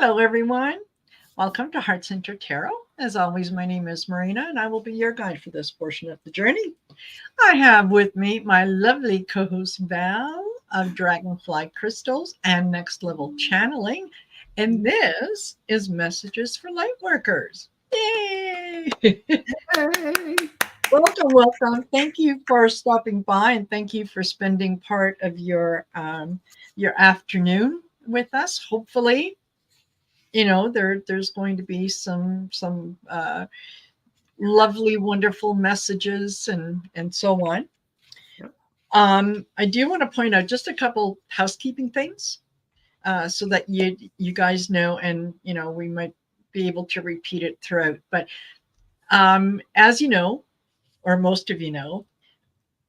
Hello, everyone. Welcome to Heart Centered Tarot. As always, my name is Marina, and I will be your guide for this portion of the journey. I have with me my lovely co host Val of Dragonfly Crystals and Next Level Channeling. And this is Messages for Lightworkers. Yay! Hey. Welcome. Thank you for stopping by, and thank you for spending part of your afternoon with us. Hopefully, there's going to be some lovely, wonderful messages and so on. Yep. I do want to point out just a couple housekeeping things, so that you guys know, and we might be able to repeat it throughout. But as you know, or most of you know,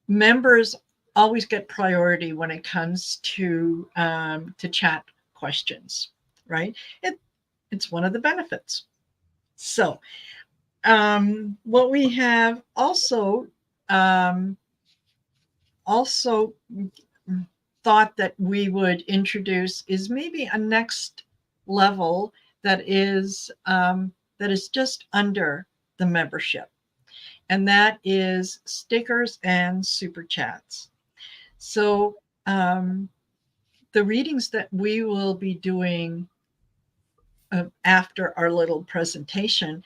members always get priority when it comes to chat questions, right? It's one of the benefits. So, what we have also thought that we would introduce is maybe a next level that is just under the membership, and that is stickers and super chats. So, the readings that we will be doing after our little presentation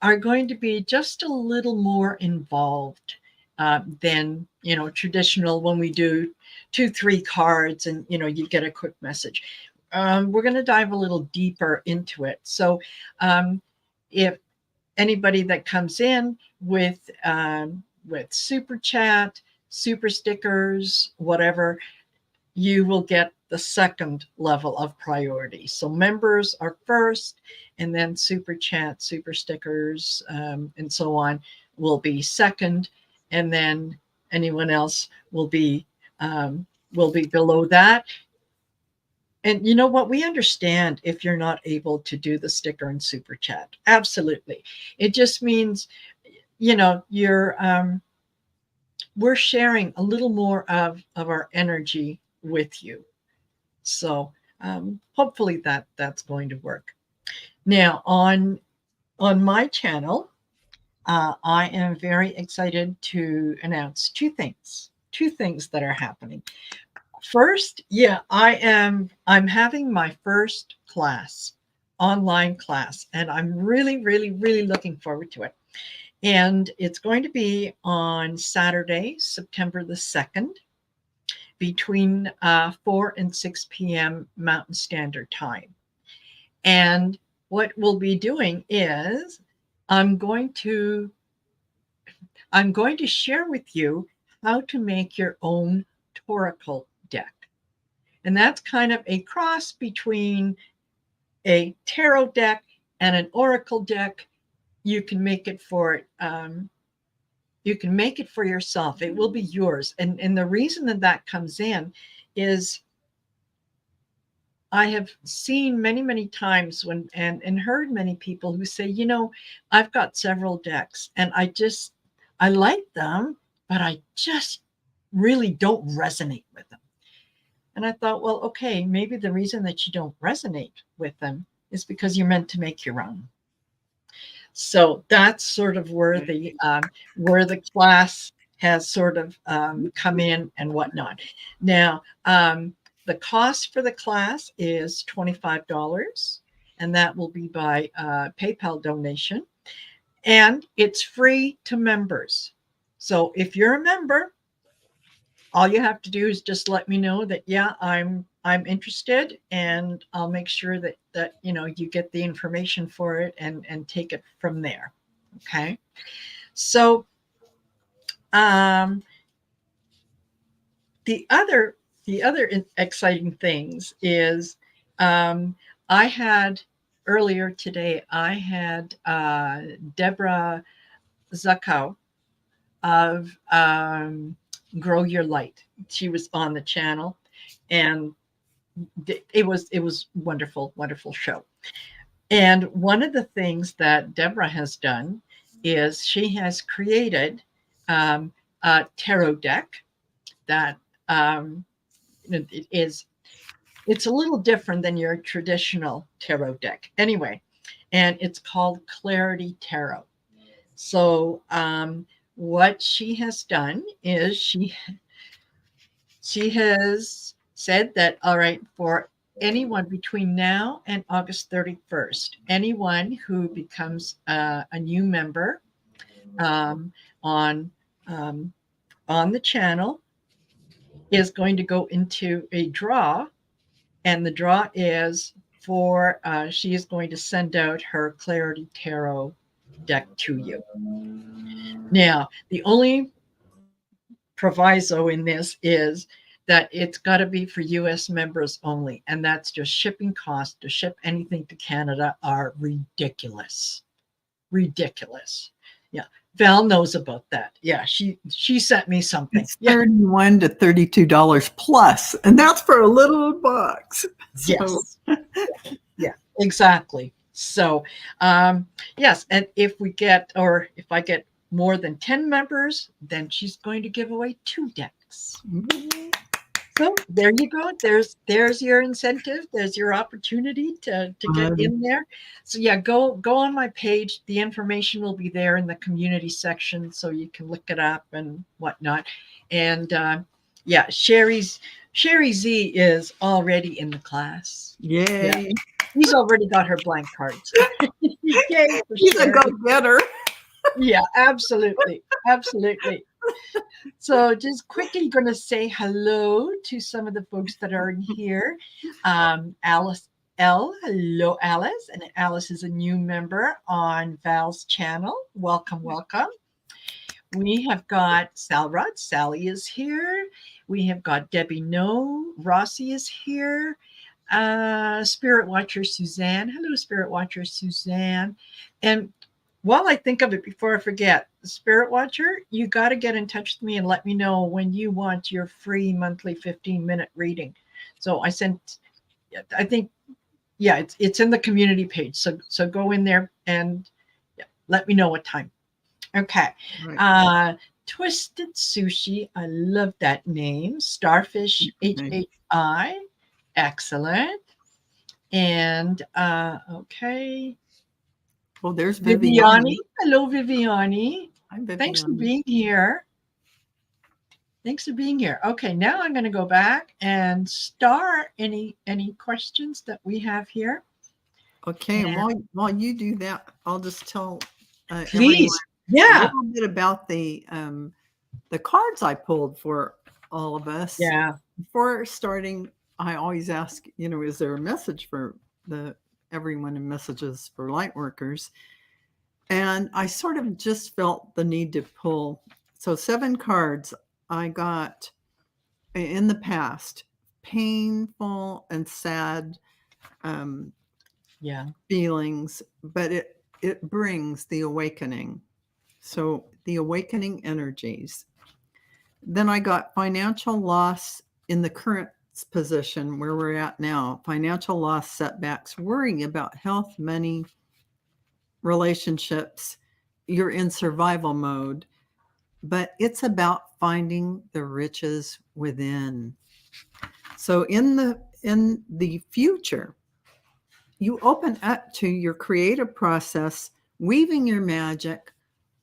are going to be just a little more involved than traditional, when we do 2-3 cards and you get a quick message. We're going to dive a little deeper into it. So if anybody that comes in with super chat, super stickers, whatever, you will get the second level of priority. So members are first, and then super chat, super stickers, and so on will be second, and then anyone else will be below that. And you know what? We understand if you're not able to do the sticker and super chat. Absolutely. It just means, you're we're sharing a little more of our energy with you. So hopefully that's going to work. Now on my channel, I am very excited to announce two things that are happening. First, yeah, I'm having my first class, online class, and I'm really, really, really looking forward to it. And it's going to be on Saturday, September the 2nd, between 4 and 6 p.m. Mountain Standard Time. And what we'll be doing is I'm going to share with you how to make your own Toracle deck. And that's kind of a cross between a tarot deck and an oracle deck. You can make it for yourself. It will be yours. And the reason that comes in is I have seen many, many times and heard many people who say, I've got several decks and I like them, but I just really don't resonate with them. And I thought, well, okay, maybe the reason that you don't resonate with them is because you're meant to make your own. So that's sort of where the class has sort of come in and whatnot. Now, the cost for the class is $25, and that will be by PayPal donation, and it's free to members. So if you're a member, all you have to do is just let me know that, yeah, I'm interested, and I'll make sure that you get the information for it and take it from there. Okay. So the other exciting things is, I had earlier today, I had Deborah Zuckow of Grow Your Light. She was on the channel, and it was wonderful, wonderful show. And one of the things that Deborah has done is she has created a tarot deck that it It's a little different than your traditional tarot deck. Anyway, and it's called Clarity Tarot. So what she has done is she has said that, all right, for anyone between now and August 31st, anyone who becomes a new member um, on um, on the channel is going to go into a draw, and the draw is for she is going to send out her Clarity Tarot deck to you. Now, the only proviso in this is that it's got to be for US members only, and that's just shipping costs to ship anything to Canada are ridiculous. Ridiculous. Yeah. Val knows about that. Yeah, she sent me something. It's $31 to $32 plus, and that's for a little box. So. Yes. Yeah, exactly. So, yes, and if I get more than 10 members, then she's going to give away 2 decks. Mm-hmm. So there you go. There's your incentive. There's your opportunity to get in there. So yeah, go on my page. The information will be there in the community section, so you can look it up and whatnot. And yeah, Sherry Z is already in the class. Yay! Yeah. She's already got her blank cards. Yay! She's a go-getter. Yeah, absolutely, absolutely. So just quickly going to say hello to some of the folks that are in here. Alice L. Hello, Alice. And Alice is a new member on Val's channel. Welcome, welcome. We have got Salrod. Sally is here. We have got Debbie No. Rossi is here. Spirit Watcher Suzanne. Hello, Spirit Watcher Suzanne. And while I think of it, before I forget, Spirit Watcher, you got to get in touch with me and let me know when you want your free monthly 15-minute reading. So I think, yeah, it's in the community page. So go in there and let me know what time. Okay. Right. Twisted Sushi. I love that name. Starfish HHI. Excellent. And okay. Well, there's Viviani. Hello, Viviani. Hi, Viviani. Thanks for being here. Thanks for being here. Okay, now I'm going to go back and start any questions that we have here. Okay, and while you do that, I'll just tell please, a little bit about the cards I pulled for all of us. Yeah. Before starting, I always ask, is there a message for everyone in Messages for Lightworkers? And I sort of just felt the need to pull. So 7 cards I got in the past, painful and sad feelings, but it brings the awakening. So the awakening energies. Then I got financial loss in the current position where we're at now, financial loss, setbacks, worrying about health, money, relationships. You're in survival mode, but it's about finding the riches within. So in the future, you open up to your creative process, weaving your magic,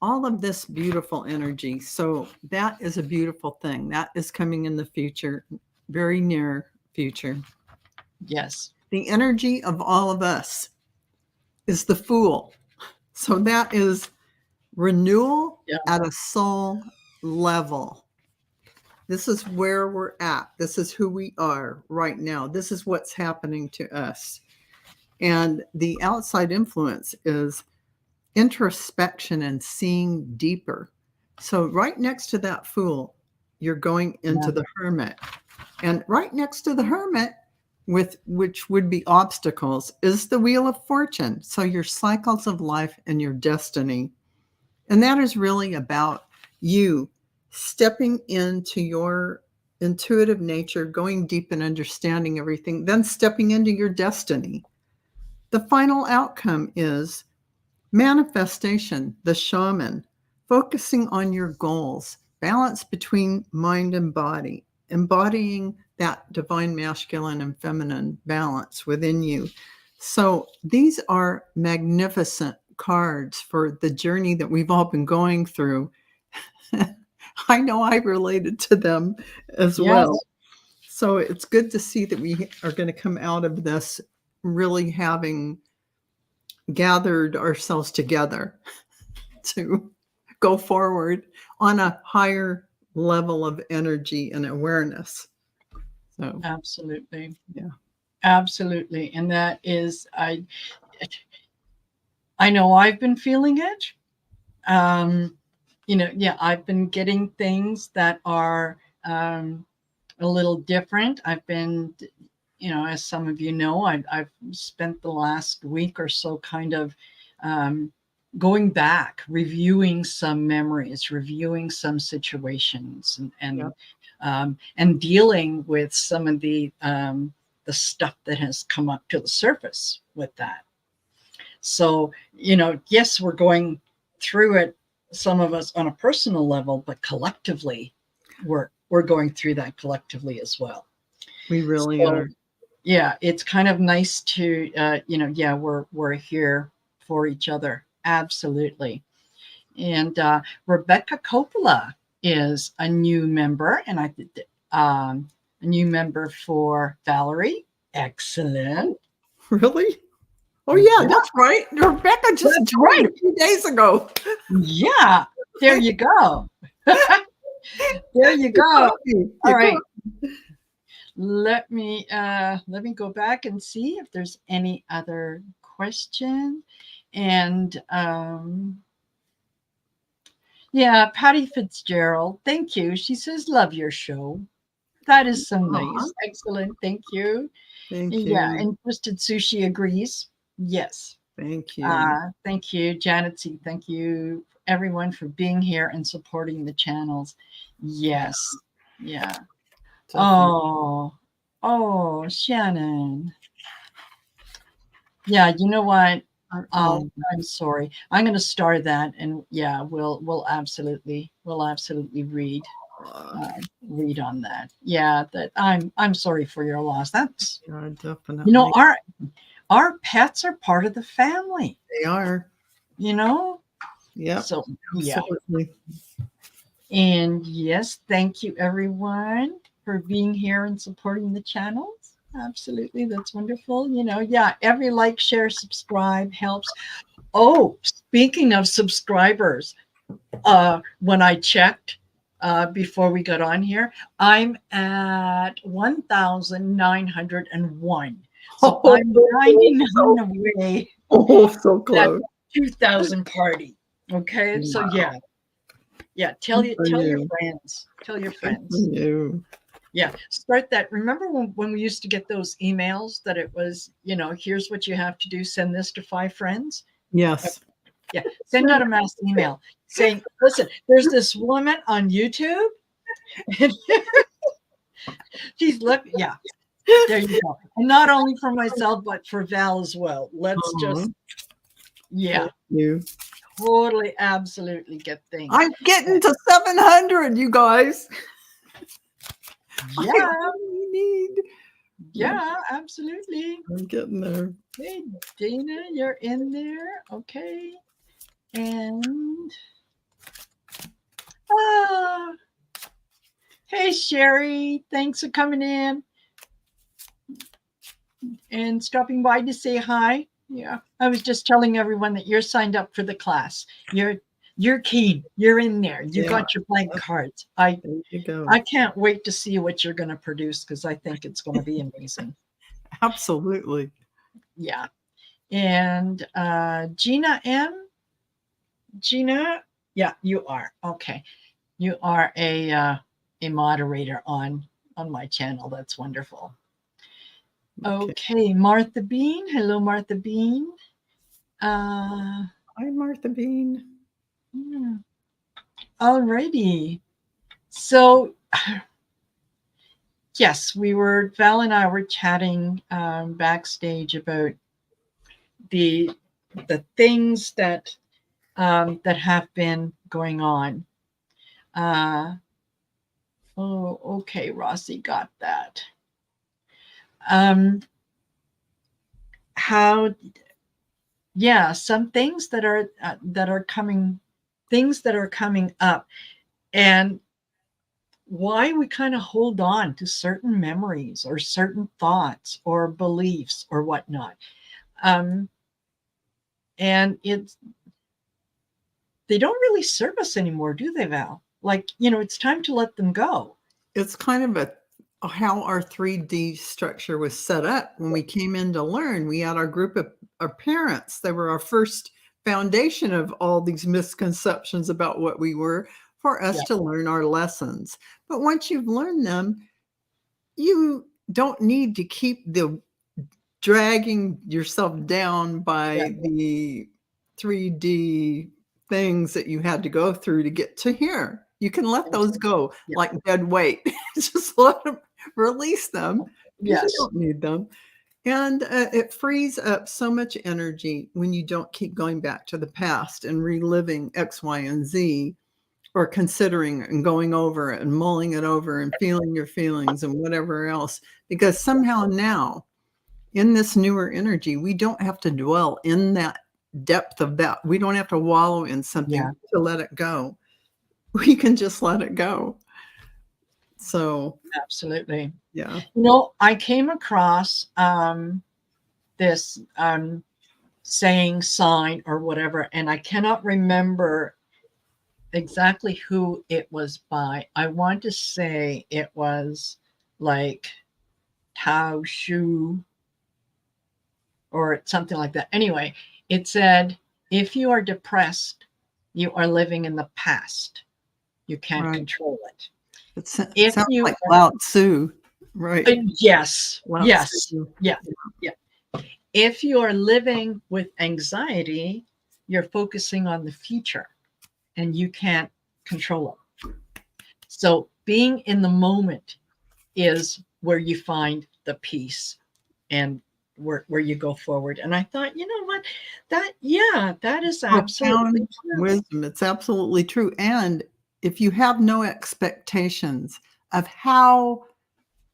all of this beautiful energy. So that is a beautiful thing. That is coming in the future, very near future. Yes. The energy of all of us is the Fool. So that is renewal at a soul level. This is where we're at. This is who we are right now. This is what's happening to us. And the outside influence is introspection and seeing deeper. So right next to that Fool, you're going into the Hermit. And right next to the Hermit, which would be obstacles, is the Wheel of Fortune. So your cycles of life and your destiny. And that is really about you stepping into your intuitive nature, going deep and understanding everything, then stepping into your destiny. The final outcome is manifestation, the shaman, focusing on your goals, balance between mind and body, embodying that divine masculine and feminine balance within you. So these are magnificent cards for the journey that we've all been going through. I know I related to them as Yes. well. So it's good to see that we are going to come out of this really having gathered ourselves together to go forward on a higher level of energy and awareness. So Absolutely. yeah. Absolutely. And that is, I know I've been feeling it. Yeah, I've been getting things that are a little different. I've been, as some of you know, I've spent the last week or so kind of going back, reviewing some memories, reviewing some situations, and dealing with some of the stuff that has come up to the surface with that. So, yes, we're going through it, some of us on a personal level, but collectively, we're going through that collectively as well. We really are. Yeah, it's kind of nice to, we're here for each other. Absolutely. And Rebecca Coppola is a new member, and a new member for Valerie. Excellent. Really? Oh yeah, that's right. Rebecca just joined a few days ago. Yeah, there you go. There you go. All right. Let me go back and see if there's any other question. And yeah, Patty Fitzgerald, thank you. She says, love your show. That is so nice. Excellent. Thank you. Thank you. Yeah, and Twisted Sushi agrees. Yes. Thank you. Thank you, Janet C. Thank you, everyone, for being here and supporting the channels. Yes. Yeah. Definitely. Oh, Shannon. Yeah, you know what? I'm sorry. I'm going to star that, and yeah, we'll absolutely read on that. Yeah, that I'm sorry for your loss. That's definitely. Our pets are part of the family. They are. Yeah. So absolutely. Yeah. And yes, thank you everyone for being here and supporting the channels. Absolutely, that's wonderful. Yeah, every like, share, subscribe helps. Oh, speaking of subscribers, when I checked before we got on here, I'm at 1,901. So I'm 99 away. Oh, so close. 2,000 party. Okay, so yeah. Tell your friends. Tell your friends. Yeah, start that. Remember when we used to get those emails that it was, here's what you have to do. Send this to 5 friends. Yes. Yeah. Send out a mass email saying, listen, there's this woman on YouTube. She's looking. Yeah. There you go. And not only for myself, but for Val as well. Let's just, totally, absolutely get things. I'm getting to 700, you guys. Yeah. Yeah, absolutely. I'm getting there. Hey, Dana, you're in there. Okay. And hey, Sherry, thanks for coming in and stopping by to say hi. Yeah, I was just telling everyone that you're signed up for the class. You're keen. You're in there. You got your blank cards. I can't wait to see what you're going to produce because I think it's going to be amazing. Absolutely. Yeah. And Gina M. Gina, yeah, you are. Okay. You are a moderator on my channel. That's wonderful. Okay, Martha Bean. Hello, Martha Bean. Hi, Martha Bean. Alrighty. So, yes, Val and I were chatting backstage about the things that have been going on. Oh, okay, Rossi got that. How, yeah, some things that are coming, things that are coming up, and why we kind of hold on to certain memories or certain thoughts or beliefs or whatnot. And they don't really serve us anymore, do they, Val? Like, it's time to let them go. It's kind of how our 3D structure was set up when we came in to learn. We had our group of our parents. They were our first foundation of all these misconceptions about what we were for us to learn our lessons. But once you've learned them, you don't need to keep dragging yourself down by the 3D things that you had to go through to get to here. You can let those go like dead weight. Just let them, release them. Because you don't need them. And it frees up so much energy when you don't keep going back to the past and reliving X, Y, and Z, or considering and going over it and mulling it over and feeling your feelings and whatever else. Because somehow now, in this newer energy, we don't have to dwell in that depth of that. We don't have to wallow in something to let it go. We can just let it go. So absolutely. Yeah. I came across this saying, sign, or whatever, and I cannot remember exactly who it was by. I want to say it was like Tao Shu or something like that. Anyway, it said, if you are depressed, you are living in the past. You can't control it. It sounds like Lao Tzu, right? Yes. Lao Yes. Tzu. Yeah. Yeah. If you are living with anxiety, you're focusing on the future and you can't control it. So being in the moment is where you find the peace and where you go forward. And I thought, you know what, that is absolutely true. Wisdom. It's absolutely true. And if you have no expectations of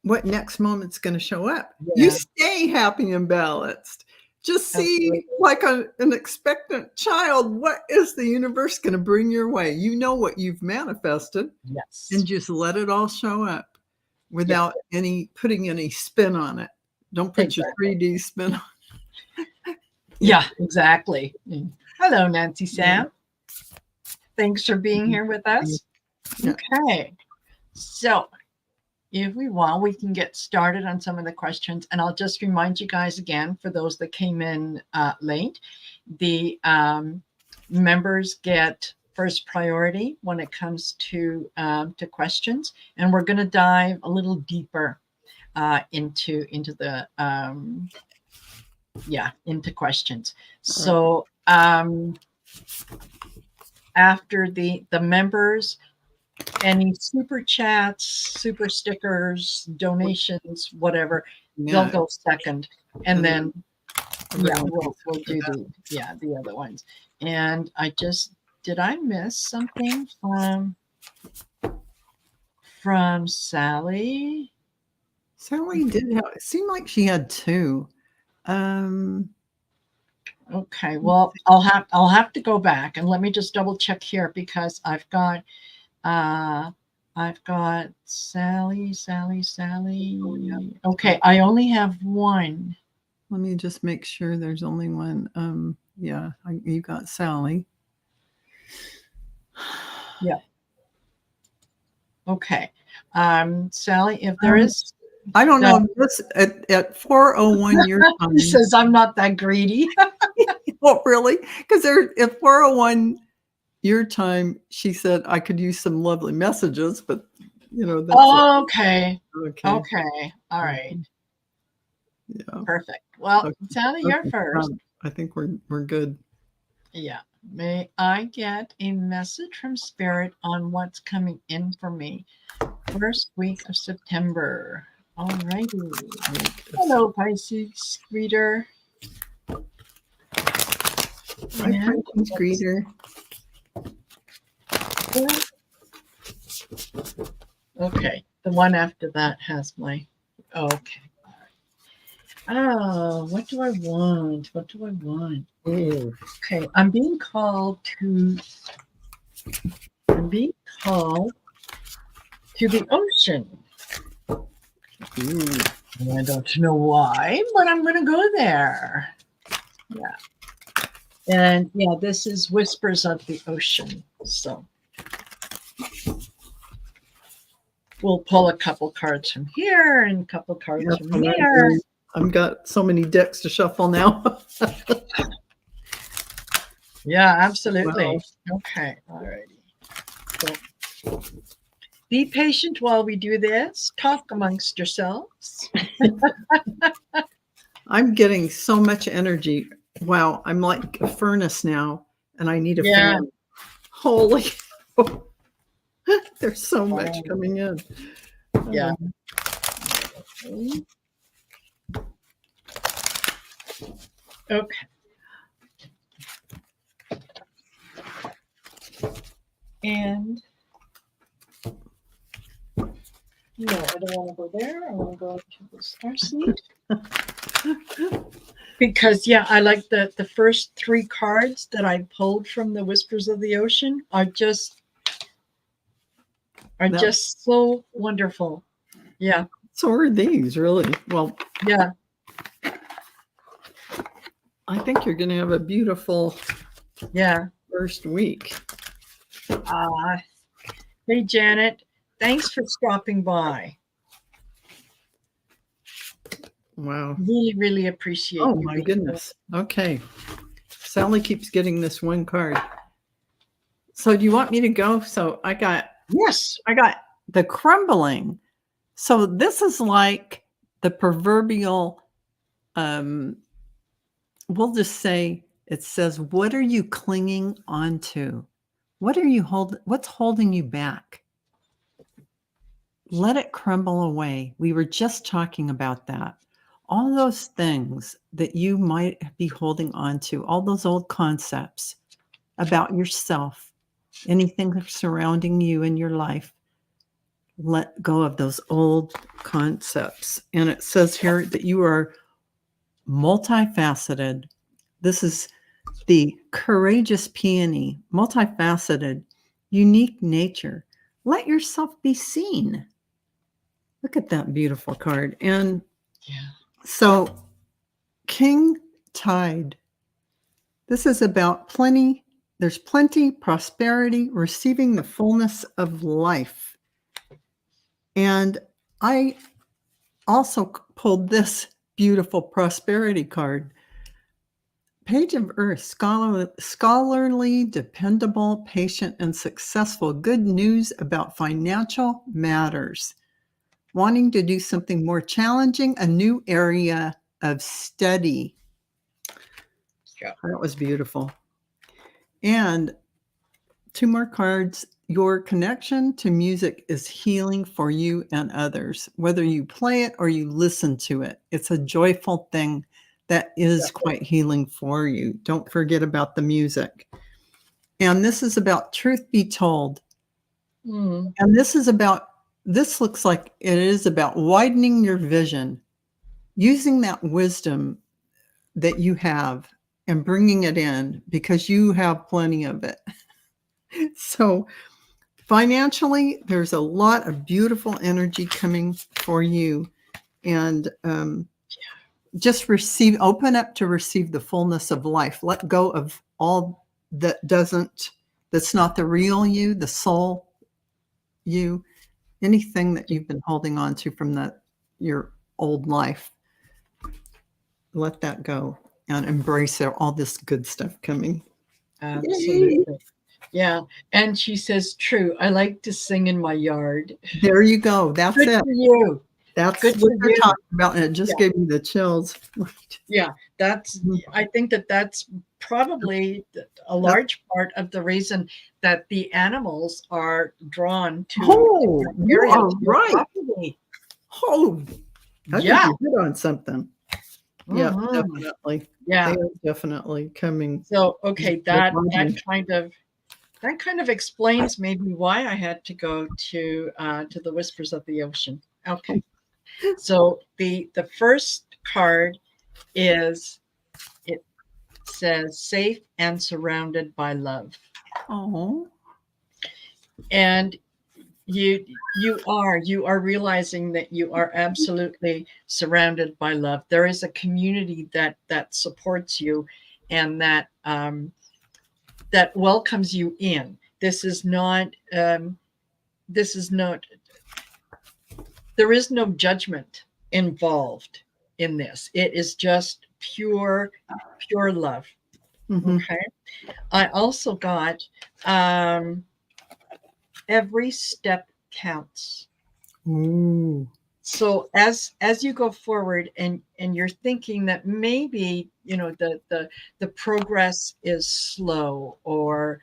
what next moment's going to show up, you stay happy and balanced. Just see like an expectant child, what is the universe going to bring your way? You know what you've manifested. Yes. And just let it all show up without putting any spin on it. Don't put your 3D spin on it. Yeah, exactly. Hello, Nancy Sam. Thanks for being here with us. Okay. So if we want, we can get started on some of the questions. And I'll just remind you guys again, for those that came in late, the members get first priority when it comes to questions. And we're going to dive a little deeper into the into questions. So after the members, any super chats, super stickers, donations, whatever, they'll go second, and then we'll do the other ones. And did I miss something from Sally? Sally did have, it seemed like she had two. Okay, well, I'll have to go back and let me just double check here, because I've got Sally. Okay, I only have one. Let me just make sure there's only one. You got Sally. Yeah. Okay. Sally, if there is, I don't know. This at 4:01 your time. He says I'm not that greedy. Oh, really? Because at 4:01 your time, she said I could use some lovely messages, but that's okay. All right. Yeah. Perfect. Well, Sally, you're first. I think we're good. Yeah. May I get a message from Spirit on what's coming in for me first week of September? All righty. Hello, Pisces reader. Hi, Pisces greeter. Okay. The one after that has my, okay. Oh, what do I want? What do I want? Ooh. Okay, I'm being called to the ocean. Ooh. I don't know why, but I'm going to go there. Yeah. And yeah, this is Whispers of the Ocean. So we'll pull a couple cards from here and a couple cards from here. I've got so many decks to shuffle now. Yeah, absolutely. Wow. Okay, all righty. So be patient while we do this. Talk amongst yourselves. I'm getting so much energy. Wow, I'm like a furnace now, and I need a fan. Holy, there's so much coming in. Yeah. Okay. And no, I don't want to go there. I want to go to the star seed. Because yeah, I like the first 3 cards that I pulled from the Whispers of the Ocean are just so wonderful. Yeah. So are these really? Well, yeah. I think you're going to have a beautiful first week. Hey, Janet, thanks for stopping by. Wow. Really, really appreciate it. Oh, my goodness. Okay. Sally keeps getting this one card. So do you want me to go? So I got the crumbling. So this is like the proverbial, we'll just say, it says, what are you clinging onto? What are you what's holding you back? Let it crumble away. We were just talking about that. All those things that you might be holding on to, all those old concepts about yourself, anything surrounding you in your life, let go of those old concepts. And it says here that you are multifaceted. This is the courageous peony, multifaceted, unique nature. Let yourself be seen. Look at that beautiful card. And so King Tide, this is about plenty. There's plenty, prosperity, receiving the fullness of life. And I also pulled this beautiful prosperity card. Page of Earth, scholarly, dependable, patient, and successful. Good news about financial matters. Wanting to do something more challenging, a new area of study. Yeah. That was beautiful. And 2 more cards. Your connection to music is healing for you and others. Whether you play it or you listen to it, it's a joyful thing that is quite healing for you. Don't forget about the music. And this is about truth be told. And this looks like it is about widening your vision, using that wisdom that you have and bringing it in because you have plenty of it. So financially, there's a lot of beautiful energy coming for you. And just open up to receive the fullness of life. Let go of all that's not the real you, the soul you, anything that you've been holding on to from your old life. Let that go and embrace all this good stuff coming. Absolutely. Yay. Yeah. And she says, true. I like to sing in my yard. There you go. That's good it. For you. That's good what we're talking about. And it just gave me the chills. Yeah. I think that's probably a large part of the reason that the animals are drawn to. Oh, you are right. Oh, I think you hit on something. Yeah, definitely. Yeah, they are definitely coming. So, okay, that kind of that kind of explains maybe why I had to go to the Whispers of the Ocean. Okay, so the first card is, it says safe and surrounded by love. Oh. And you are realizing that you are absolutely surrounded by love. There is a community that supports you, and that that welcomes you in. This is not this is not there is no judgment involved in this. It is just pure love. Mm-hmm. Okay. I also got every step counts. Ooh. So as you go forward, and you're thinking that maybe, you know, the progress is slow, or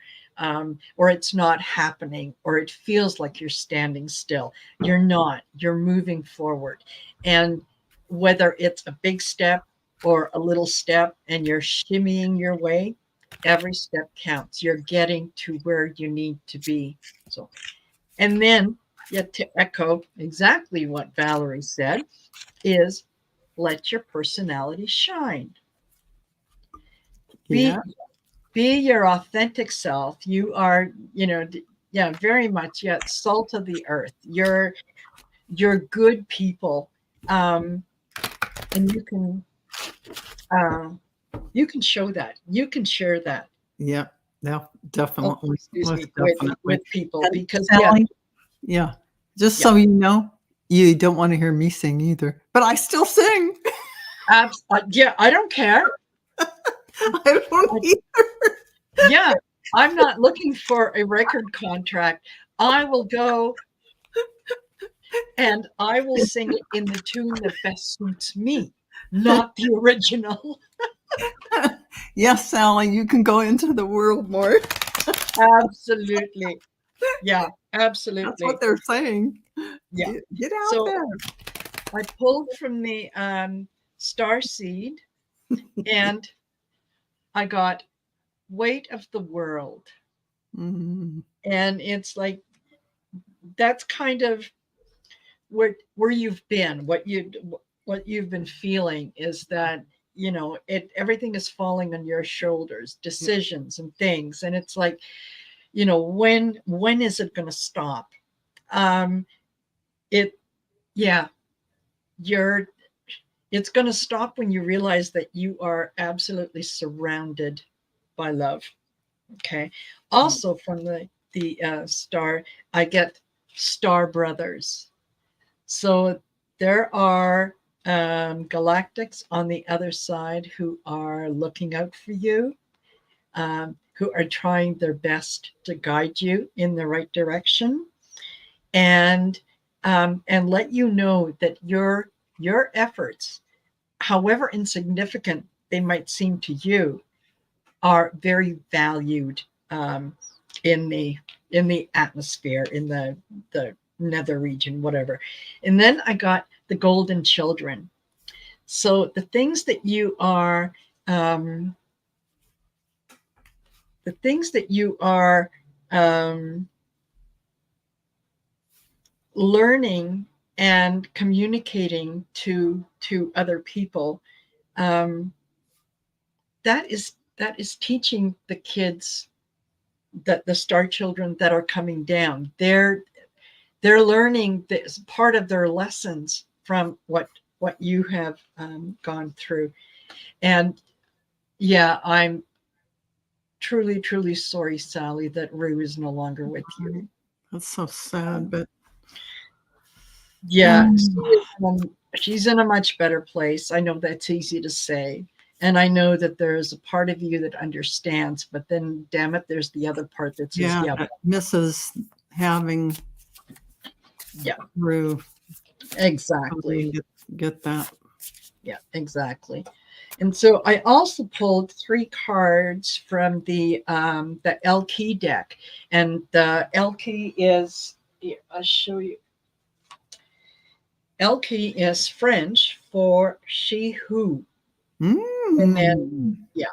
it's not happening, or it feels like you're standing still. You're not. You're moving forward. And whether it's a big step or a little step, and you're shimmying your way, every step counts. You're getting to where you need to be. So, and then, yet to echo exactly what Valerie said, is let your personality shine. Yeah. Be your authentic self. You are, you know, yeah, very much, yeah, salt of the earth. You're good people. And uh, you can show that. You can share that. Yeah. Yeah. Oh, Definitely. excuse Most me, definitely. with people, And because Sally, yeah. Just yeah, so you know, you don't want to hear me sing either, but I still sing. yeah, I don't care. I don't either. Yeah, I'm not looking for a record contract. I will go and I will sing it in the tune that best suits me, not the original. Yes, Sally, you can go into the world more. Absolutely. Yeah, That's absolutely. what they're saying. Yeah. Get out So there. I pulled from the star seed, and I got weight of the world. Mm-hmm. And it's like, that's kind of where you've been, what you've been feeling, is that, you know, everything is falling on your shoulders, decisions and things. And it's like, you know, when is it going to stop? um it Yeah, you're it's going to stop when you realize that you are absolutely surrounded by love. Okay. Also from the star, I get star brothers. So there are galactics on the other side who are looking out for you, who are trying their best to guide you in the right direction, and let you know that your efforts, however insignificant they might seem to you, are very valued, in the atmosphere, in the nether region, whatever. And then I got the golden children. So the things that you are um, the things that you are um, learning and communicating to other people, um, that is teaching the kids, that the star children that are coming down, they're learning this part of their lessons from what you have gone through. And yeah, I'm truly sorry, Sally, that Rue is no longer with you. That's so sad, but Yeah, she's in a much better place. I know that's easy to say. And I know that there's a part of you that understands, but then, damn it, there's the other part that says, yeah, yeah, that misses having yeah, Rue. exactly. Get that. Yeah, exactly. And so I also pulled 3 cards from the L key deck. And the L key is, here, I'll show you. L key is French for she who. And then, Mm. yeah.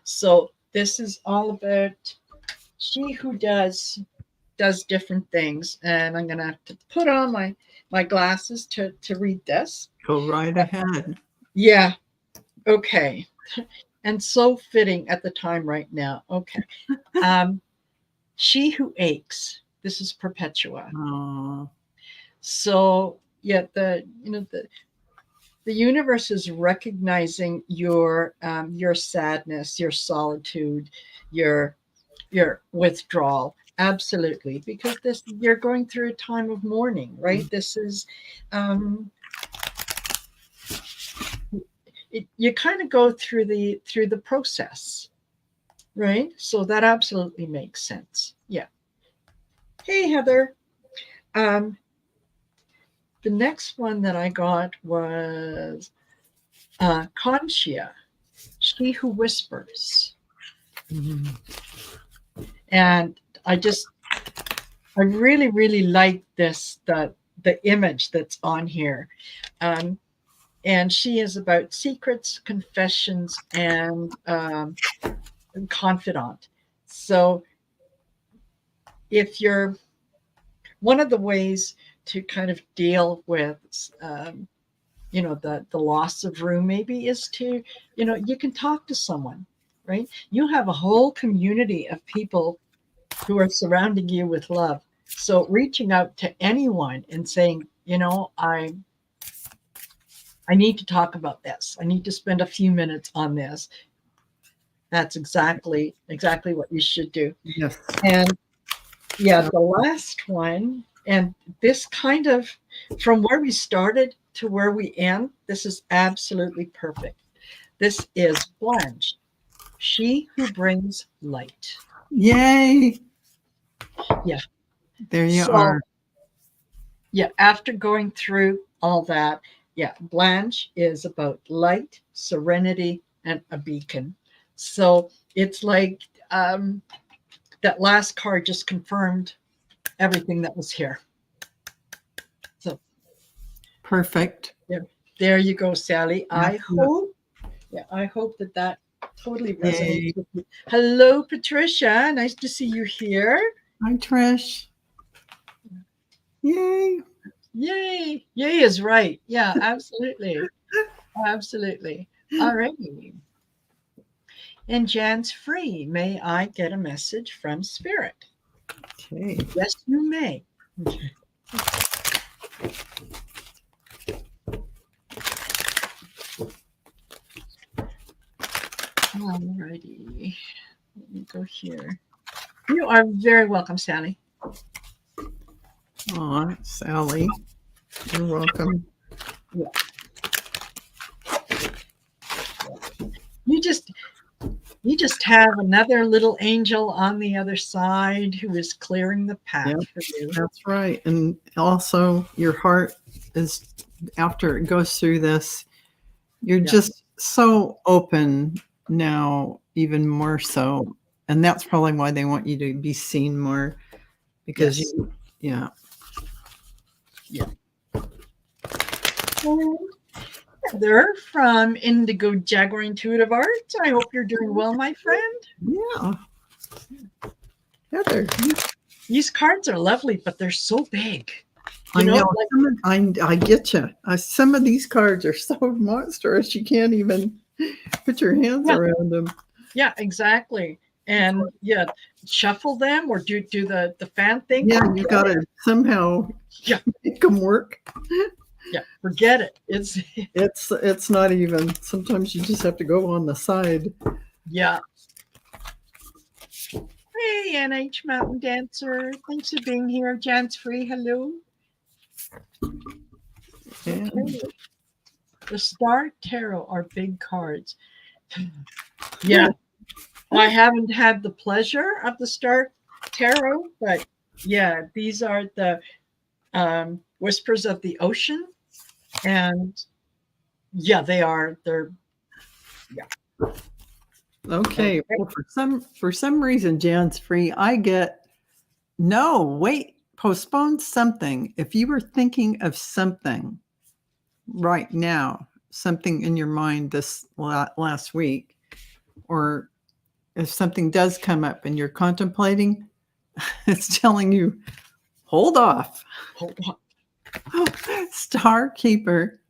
So this is all about she who does different things. And I'm going to have to put on my glasses to read this. Go right ahead. Yeah. Okay. And so fitting at the time right now. Okay. She who aches. This is Perpetua. Oh. So yeah, the universe is recognizing your sadness, your solitude, your withdrawal. Absolutely, because you're going through a time of mourning, right? This is you kind of go through the process, right? So that absolutely makes sense. Yeah. Hey, Heather. The next one that I got was Conchia, she who whispers. Mm-hmm. And I really, really like the image that's on here. And she is about secrets, confessions, and confidant. So if you're one of the ways to kind of deal with the loss of room maybe is to, you can talk to someone, right? You have a whole community of people who are surrounding you with love. So reaching out to anyone and saying, I need to talk about this. I need to spend a few minutes on this. That's exactly what you should do. Yes. And yeah, the last one, and this kind of, from where we started to where we end, this is absolutely perfect. This is Blanche, she who brings light. Yay. Yeah. There you are. Yeah, after going through all that, yeah, Blanche is about light, serenity, and a beacon. So it's like that last card just confirmed everything that was here. So perfect. There you go, Sally. I hope that totally resonates with you. Hello, Patricia. Nice to see you here. Hi, Trish. Yay. Yay. Yay is right. Yeah, absolutely. Absolutely. All righty. And Jan's free. May I get a message from Spirit? Okay. Yes, you may. Okay. All righty. Let me go here. You are very welcome, Sally. Aw, Sally. You're welcome. Yeah. You just have another little angel on the other side who is clearing the path for you. That's right. And also your heart is, after it goes through this, you're just so open now, even more so. And that's probably why they want you to be seen more, because Yeah. Heather from Indigo Jaguar Intuitive Arts. I hope you're doing well, my friend. Yeah. Heather. These cards are lovely, but they're so big. I know. I get you. Some of these cards are so monstrous you can't even put your hands around them. Yeah, exactly. And shuffle them or do the fan thing. Yeah, you got to somehow make them work. Yeah, forget it. It's not even. Sometimes you just have to go on the side. Yeah. Hey, NH Mountain Dancer. Thanks for being here. Jan's free. Hello. Okay. The Star Tarot are big cards. Yeah. I haven't had the pleasure of the Star Tarot, but yeah, these are the Whispers of the Ocean. And yeah, they're okay. Well, for some reason, Jan's free. I get postpone something. If you were thinking of something right now, something in your mind this last week, or if something does come up and you're contemplating, it's telling you, hold off. Hold on. Star Keeper.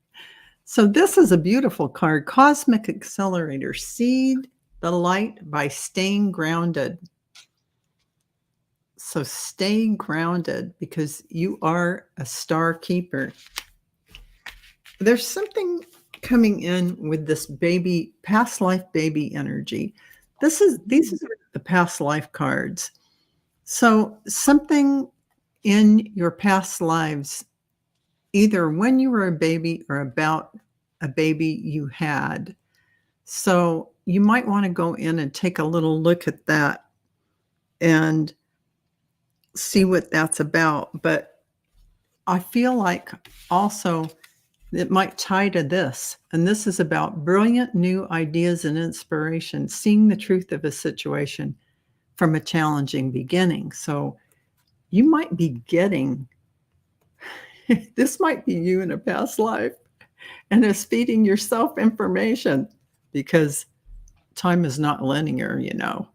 So this is a beautiful card. Cosmic Accelerator. Seed the light by staying grounded. So stay grounded because you are a star keeper. There's something coming in with this baby, past life baby energy. These are the past life cards. So something in your past lives, either when you were a baby or about a baby you had. So you might want to go in and take a little look at that and see what that's about. But I feel like also it might tie to this. And this is about brilliant new ideas and inspiration, seeing the truth of a situation from a challenging beginning. So you might be getting, this might be you in a past life, and it's feeding yourself information because time is not linear, you know.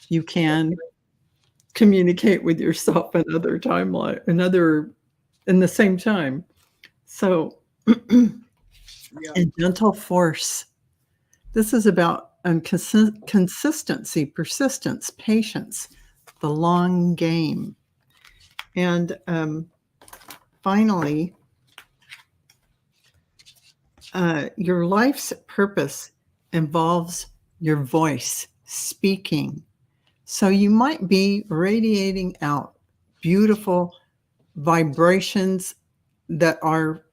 You can communicate with yourself another timeline, in the same time. So, and gentle force. This is about consistency, persistence, patience, the long game. And finally, your life's purpose involves your voice, speaking. So you might be radiating out beautiful vibrations that are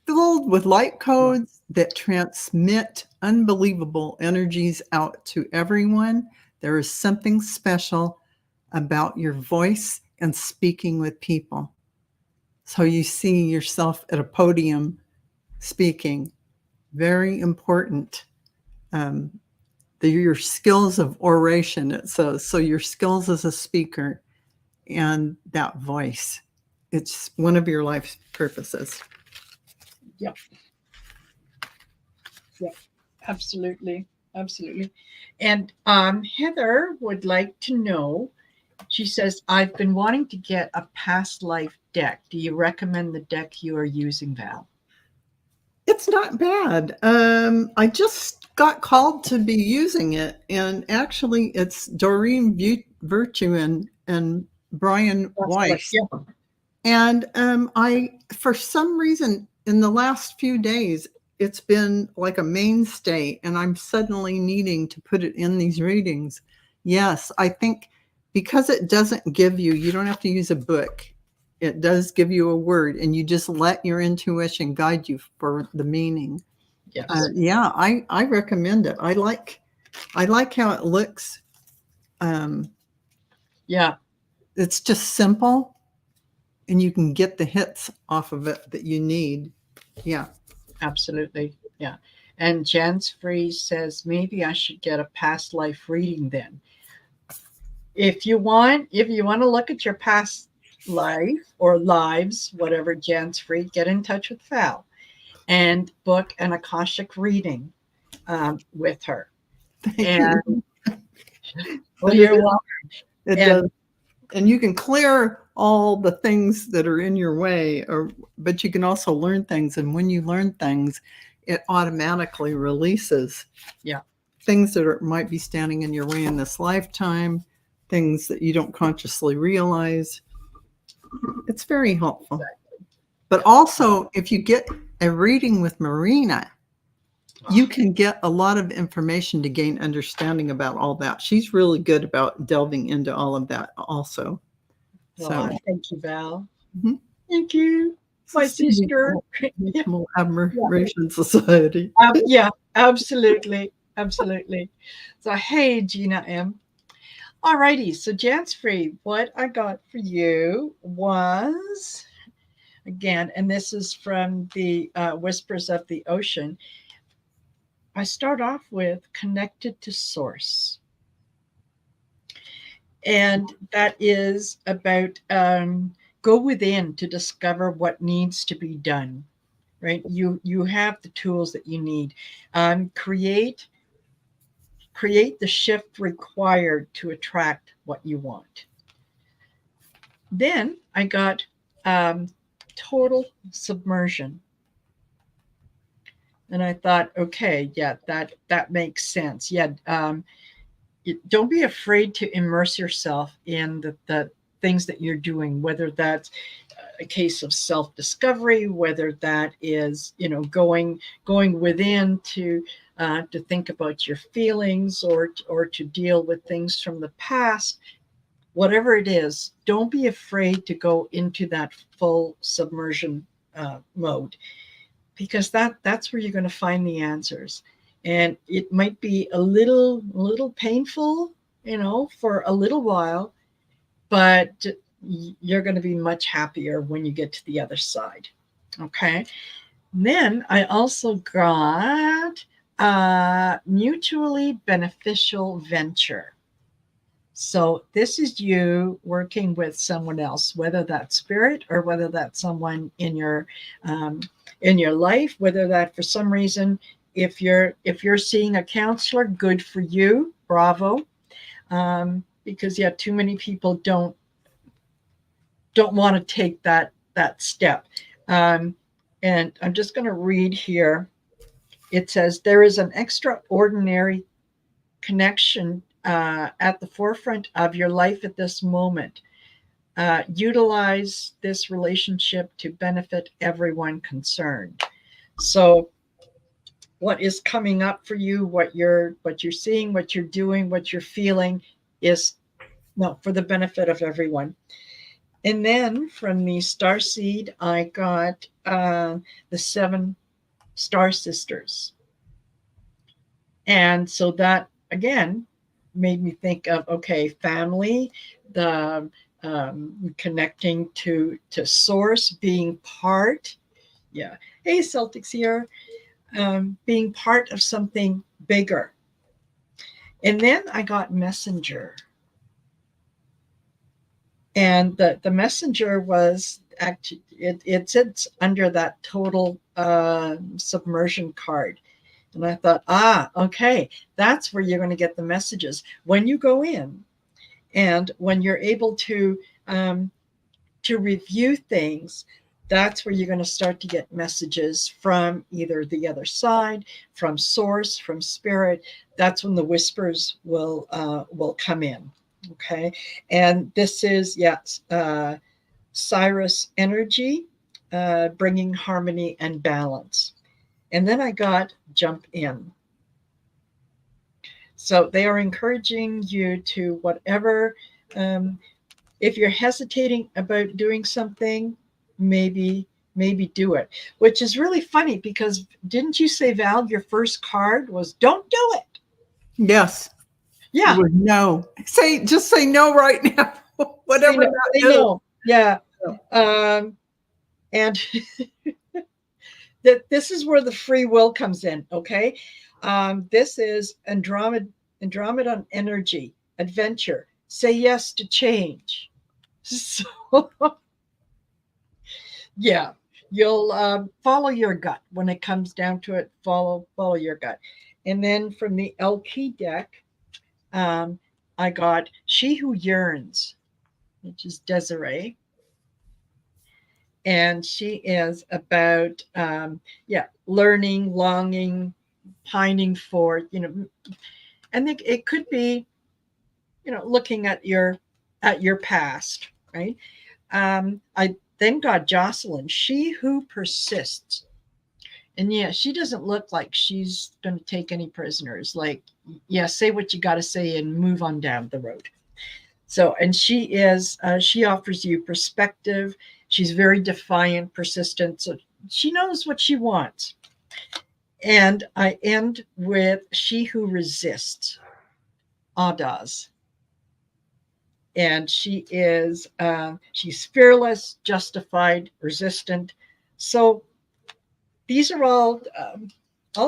filled with light codes that transmit unbelievable energies out to everyone. There is something special about your voice and speaking with people. So you see yourself at a podium speaking. Very important. Your skills of oration, it says. So your skills as a speaker and that voice. It's one of your life's purposes. Yep. Yep. Absolutely. Absolutely. And Heather would like to know, she says, I've been wanting to get a past life deck. Do you recommend the deck you are using, Val? It's not bad. I just got called to be using it, and actually it's Doreen Virtue and Brian Weiss. Yeah. And I, for some reason, in the last few days, it's been like a mainstay, and I'm suddenly needing to put it in these readings. Yes, I think because it doesn't give you don't have to use a book. It does give you a word, and you just let your intuition guide you for the meaning. Yes. Yeah, I recommend it. I like how it looks. Yeah. It's just simple, and you can get the hits off of it that you need. Yeah. Absolutely. Yeah. And Jans Freeze says, maybe I should get a past life reading then. If you want to look at your past life or lives, whatever, Jans Free, get in touch with Val and book an Akashic reading with her. Thank you. Well, you're welcome. It does. And you can clear all the things that are in your way, but you can also learn things. And when you learn things, it automatically releases things that might be standing in your way in this lifetime, things that you don't consciously realize. It's very helpful. Exactly. But also, if you get a reading with Marina, you can get a lot of information to gain understanding about all that. She's really good about delving into all of that also. Well, so thank you, Val. Mm-hmm. Thank you, my sister. Admiration Society. Yeah, absolutely. Absolutely. So, hey, Gina M. All righty. So, Jans Free, what I got for you was, again, and this is from the Whispers of the Ocean. I start off with connected to source. And that is about go within to discover what needs to be done, right? You have the tools that you need. Create create the shift required to attract what you want. Then I got total submersion. And I thought, okay, yeah, that makes sense. Yeah, don't be afraid to immerse yourself in the things that you're doing, whether that's a case of self-discovery, whether that is, going within to think about your feelings, or to deal with things from the past. Whatever it is, don't be afraid to go into that full submersion mode, because that's where you're going to find the answers. And it might be a little painful, for a little while, but you're going to be much happier when you get to the other side. Okay. And then I also got a mutually beneficial venture. So this is you working with someone else, whether that's spirit or whether that's someone in your life, whether that for some reason, if you're seeing a counselor, good for you, bravo. Because yeah, too many people don't want to take that step. And I'm just going to read here. It says, there is an extraordinary connection at the forefront of your life at this moment. Utilize this relationship to benefit everyone concerned. So what is coming up for you, what you're seeing, what you're doing, what you're feeling is for the benefit of everyone. And then from the starseed, I got the 7 star sisters. And so that, again, made me think of, okay, family, the connecting to source, being part. Yeah. Hey, Celtics here. Being part of something bigger. And then I got messenger. And the messenger was actually, it sits under that total submersion card. And I thought, okay, that's where you're going to get the messages. When you go in and when you're able to review things, that's where you're going to start to get messages from either the other side, from source, from spirit. That's when the whispers will come in. Okay. And this is, Cyrus energy, bringing harmony and balance. And then I got jump in. So they are encouraging you to whatever, if you're hesitating about doing something, maybe do it, which is really funny because didn't you say, Val, your first card was don't do it? Yes. Yeah. No. Just say no right now. Whatever that is. No. Yeah. And that this is where the free will comes in. Okay. This is Andromedan energy, adventure. Say yes to change. So yeah, you'll follow your gut when it comes down to it. Follow your gut. And then from the Elkey deck, I got She Who Yearns, which is Desiree. And she is about, learning, longing, pining for, and it could be, looking at your past, right? I then got Jocelyn, She Who Persists. And yeah, she doesn't look like she's going to take any prisoners. Like, yeah, say what you got to say and move on down the road. So, and she offers you perspective. She's very defiant, persistent. So she knows what she wants. And I end with She Who Resists, Adaz. And she is, she's fearless, justified, resistant. So these are all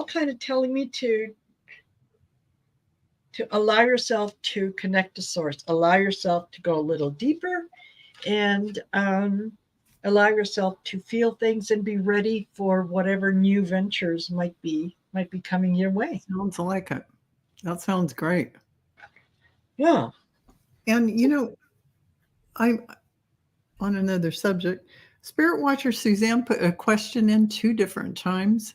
kind of telling me to allow yourself to connect to source, allow yourself to go a little deeper, and allow yourself to feel things and be ready for whatever new ventures might be coming your way. Sounds like it. That sounds great. Yeah. And, you know, I'm on another subject. Spirit Watcher Suzanne put a question in 2 different times.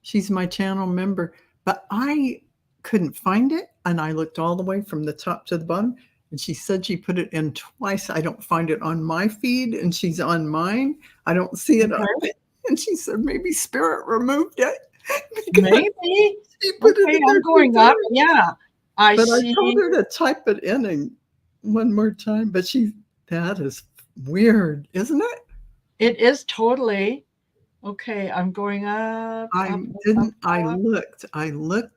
She's my channel member, but I couldn't find it. And I looked all the way from the top to the bottom. And she said she put it in twice. I don't find it on my feed, and she's on mine. I don't see it on Okay. it. And she said maybe Spirit removed it. Maybe. She put it Okay, in there I'm 2 going up. times. Yeah. I But I see. told her to type it in one more time. But that is weird, isn't it? It is totally. Okay, I'm going up, I up, up, didn't. I up. looked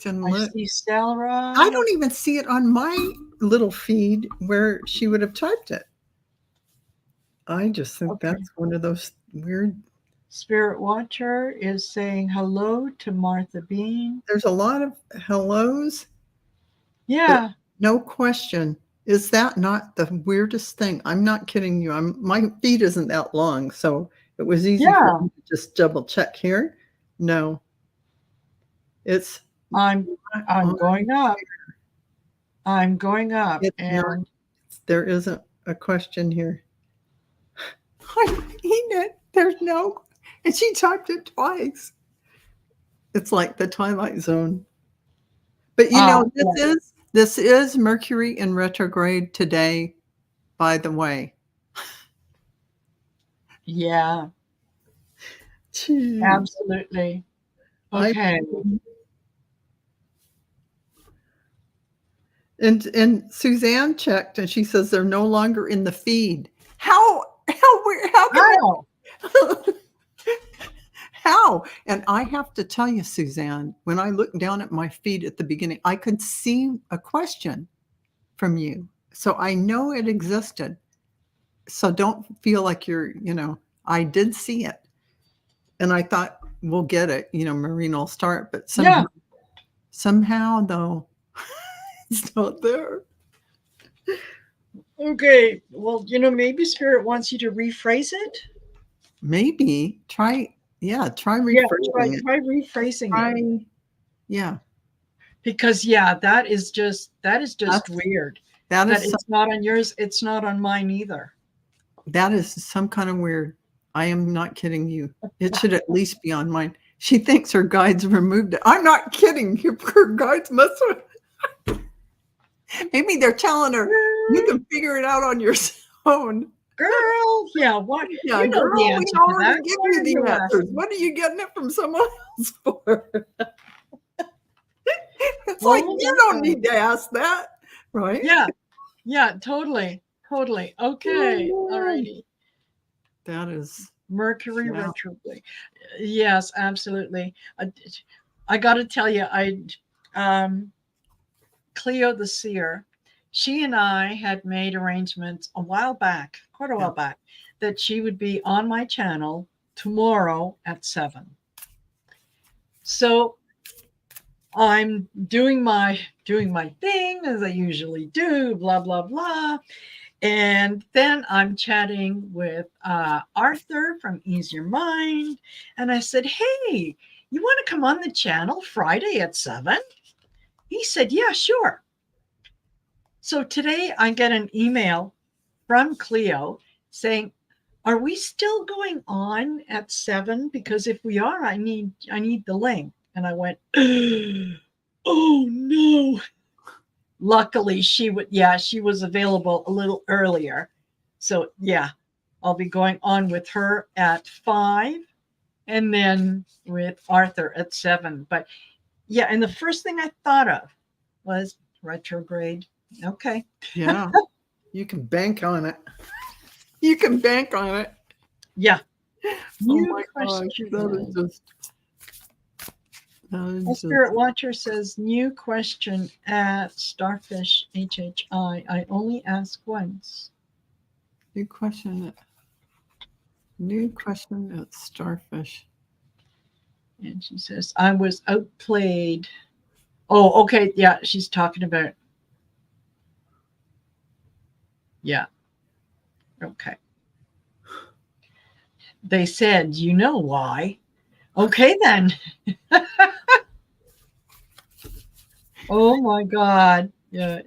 and I looked. see I Stelra. don't even see it on my little feed where she would have typed it. I just think Okay. that's one of those weird. Spirit Watcher is saying hello to Martha Bean. There's a lot of hellos, but Yeah. no question. Is that not the weirdest thing? I'm not kidding you. My feed isn't that long, so it was easy for Yeah. me to just double check here. No, it's I'm on going up. I'm going up. It's not. And There isn't a question here. Enid, there's no, and she typed it twice. It's like the Twilight Zone. But you know, yeah. this is Mercury in retrograde today, by the way. Yeah, Gee, absolutely. I Okay. and Suzanne checked and she says they're no longer in the feed. How can Wow. how? And I have to tell you, Suzanne, when I looked down at my feed at the beginning, I could see a question from you. So I know it existed. So don't feel like I did see it. And I thought, we'll get it, Maureen will start, but Yeah. somehow though, it's not there. Okay. Well, maybe Spirit wants you to rephrase it. Maybe try rephrasing Yeah, it. try rephrasing it. Yeah. Because that is just weird. That That is it's not on yours, it's not on mine either. that is some kind of weird. I am not kidding you. It should at least be on mine. She thinks her guides removed it. I'm not kidding. Her guides must have. Maybe they're telling her you can figure it out on your own. Girl, yeah, what? Yeah, Know girl, the we answer to already that. give Why you are the you answers. asking? What are you getting it from someone else for? It's like Well, you don't need to ask that, right? Yeah, totally. Okay. All righty. That is Mercury retrograde. Yes, absolutely. I got to tell you, Cleo the Seer, she and I had made arrangements quite a while back, that she would be on my channel tomorrow at 7. So I'm doing my thing as I usually do, blah, blah, blah. And then I'm chatting with Arthur from Ease Your Mind. And I said, hey, you want to come on the channel Friday at 7? He said, yeah, sure. So today I get an email from Cleo saying, are we still going on at 7? Because if we are, I need the link. And I went, oh no. Luckily she was available a little earlier. So yeah, I'll be going on with her at 5 and then with Arthur at 7. But yeah, and the first thing I thought of was retrograde. Okay. Yeah. You can bank on it. You can bank on it. Yeah. Oh my gosh, that is just Spirit Watcher says, new question at Starfish HHI. I only ask once. New question at Starfish. And she says, I was outplayed. Oh, okay. Yeah, she's talking about. Yeah. Okay. They said, you know why. Okay, then. Oh my God. Yeah.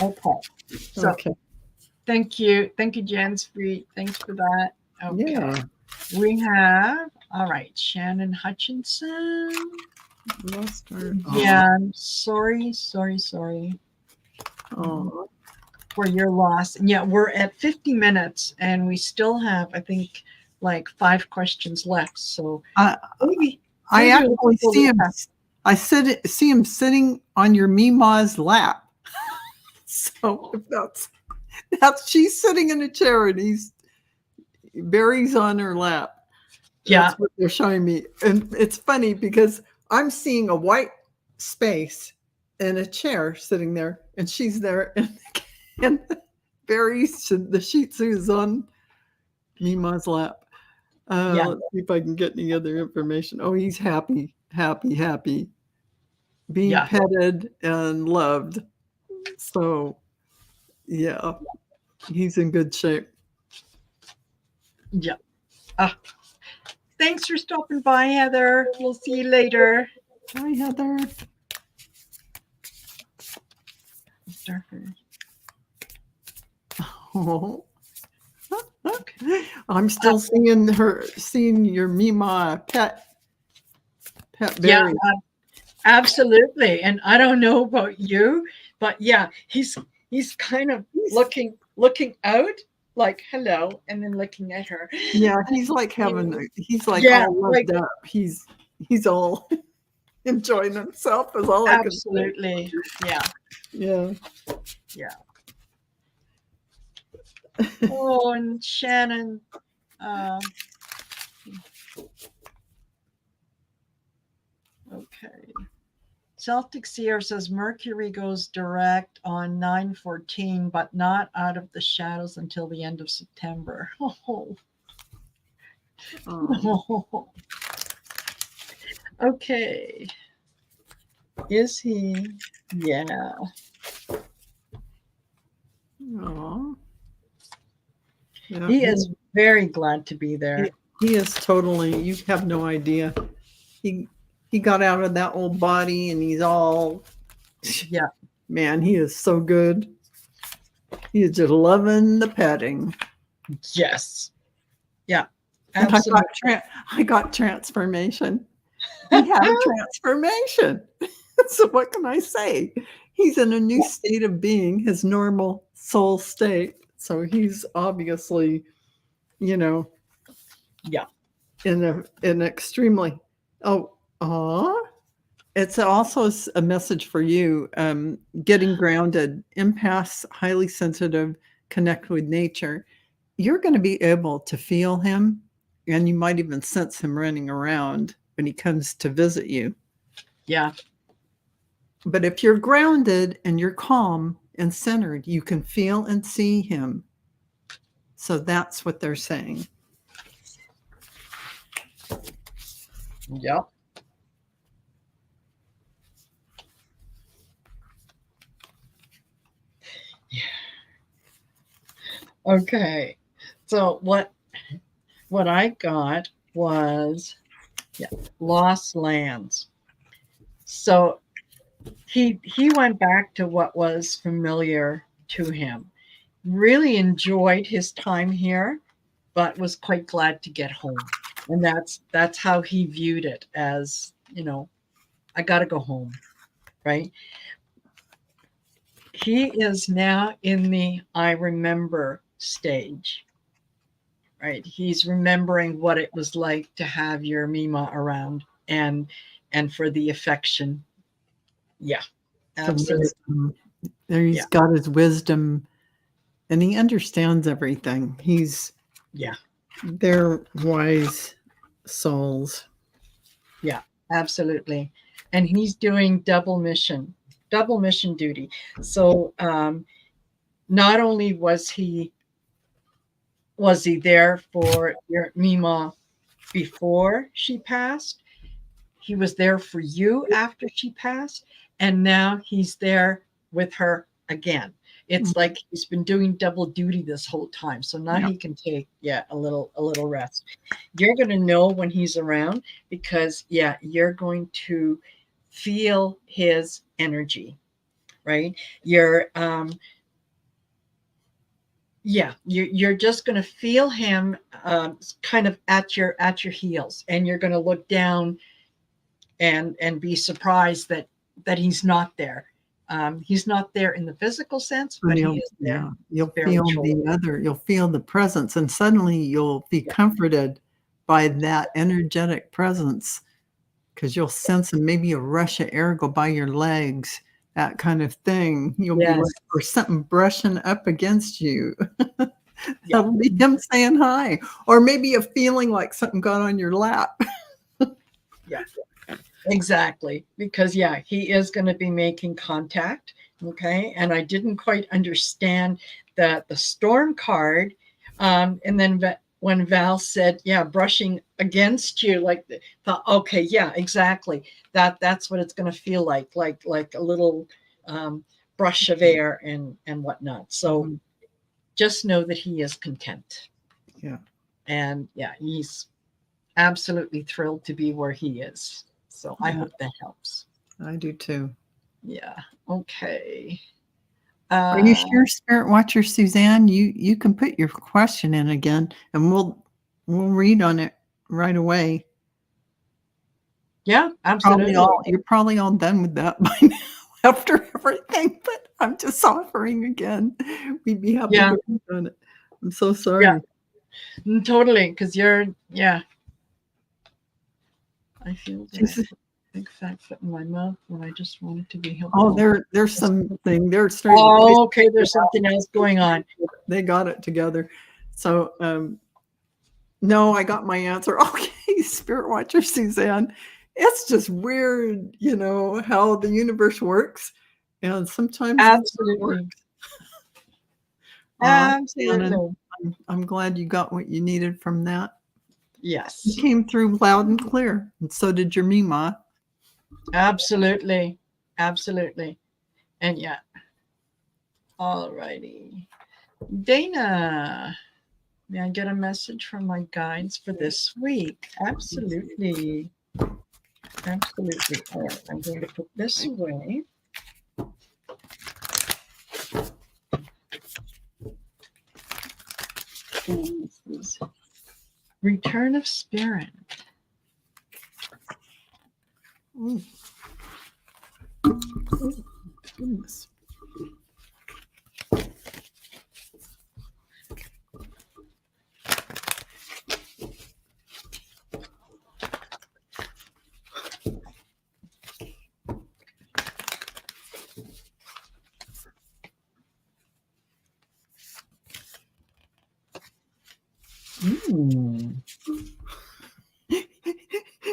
Okay. So Okay. thank you. Thank you, Jen Street. Thanks for that. Okay. Yeah. We have, all right, Shannon Hutchinson. Lost her. Yeah, I'm sorry Oh. for your loss. And yeah, we're at 50 minutes and we still have, I think, like 5 questions left. So I maybe, I maybe we'll actually go a see little him. fast. See him sitting on your Mima's lap. So if that's she's sitting in a chair and he's Barry's on her lap. Yeah, That's what they're showing me. And it's funny because I'm seeing a white space and a chair sitting there, and she's there, and Barry's the Shih Tzu is on Mima's lap. yeah, Let's see if I can get any other information. Oh, he's happy, being yeah, petted and loved. So, yeah, he's in good shape. yeah. Ah, thanks for stopping by, Heather. We'll see you later. Hi, Heather. Oh. I'm still seeing your Mima pet Yeah, Barry. absolutely. And I don't know about you, but yeah, he's kind of looking out like hello and then looking at her. Yeah, he's like Yeah, all like loved up. He's all enjoying himself is all I can say. absolutely. Yeah, Yeah. yeah. Oh, and Shannon. Okay. Celtic Seer says Mercury goes direct on 9/14, but not out of the shadows until the end of September. Oh, no. Okay. Is he? Yeah. Aw. Yeah, He is very glad to be there. he is totally. You have no idea. He he got out of that old body and he's all. Yeah. Man, he is so good. He is just loving the petting. Yes. Yeah. And Absolutely. I got transformation. He had a transformation. So what can I say? He's in a new state of being, his normal soul state. So he's obviously, Yeah. in extremely it's also a message for you. Getting grounded, empaths, highly sensitive, connect with nature. You're going to be able to feel him, and you might even sense him running around when he comes to visit you. Yeah. But if you're grounded and you're calm and centered, you can feel and see him. So that's what they're saying. Yeah. Okay. So what I got was lost lands. So he went back to what was familiar to him. Really enjoyed his time here, but was quite glad to get home. And that's how he viewed it as, I got to go home, right? He is now in the I remember stage, right? He's remembering what it was like to have your Mima around and for the affection. Yeah, absolutely. There he's Yeah, got his wisdom and he understands everything. They're wise souls. yeah, absolutely. And he's doing double mission duty. So not only was he there for your Mima before she passed, he was there for you after she passed, and now he's there with her again. It's like he's been doing double duty this whole time. So now he can take a little rest. You're going to know when he's around because you're going to feel his energy, right? You're you're just going to feel him kind of at your heels, and you're going to look down and be surprised that he's not there. He's not there in the physical sense, but he is there. You'll feel the presence, and suddenly you'll be comforted by that energetic presence, because you'll sense maybe a rush of air go by your legs, that kind of thing. You'll be like, or something brushing up against you. That'll be him saying hi, or maybe a feeling like something got on your lap. Yeah, exactly. Because he is going to be making contact. Okay, and I didn't quite understand the storm card, and then when Val said, brushing against you, like, thought, okay, exactly. That's what it's going to feel like a little brush of air and whatnot. So just know that he is content. Yeah. And he's absolutely thrilled to be where he is. So I hope that helps. I do too. Yeah. Okay. Are you sure, Spirit Watcher Suzanne? You can put your question in again, and we'll read on it right away. Yeah, absolutely. You're probably all done with that by now after everything, but I'm just offering again. We'd be happy to read on it. I'm so sorry. Yeah, totally, because you're I feel that big fat foot in my mouth when I just wanted to be helpful. Oh, there's something. There's okay. There's something else going on. They got it together. So, no, I got my answer. Okay, Spirit Watcher Suzanne. It's just weird, how the universe works, and sometimes absolutely. Absolutely. I'm glad you got what you needed from that. Yes. You came through loud and clear, and so did your Mima. Absolutely. Absolutely. And all righty. Dana, may I get a message from my guides for this week? Absolutely. Absolutely. All right, I'm going to put this away. And this is Return of Spirit. Oh, goodness.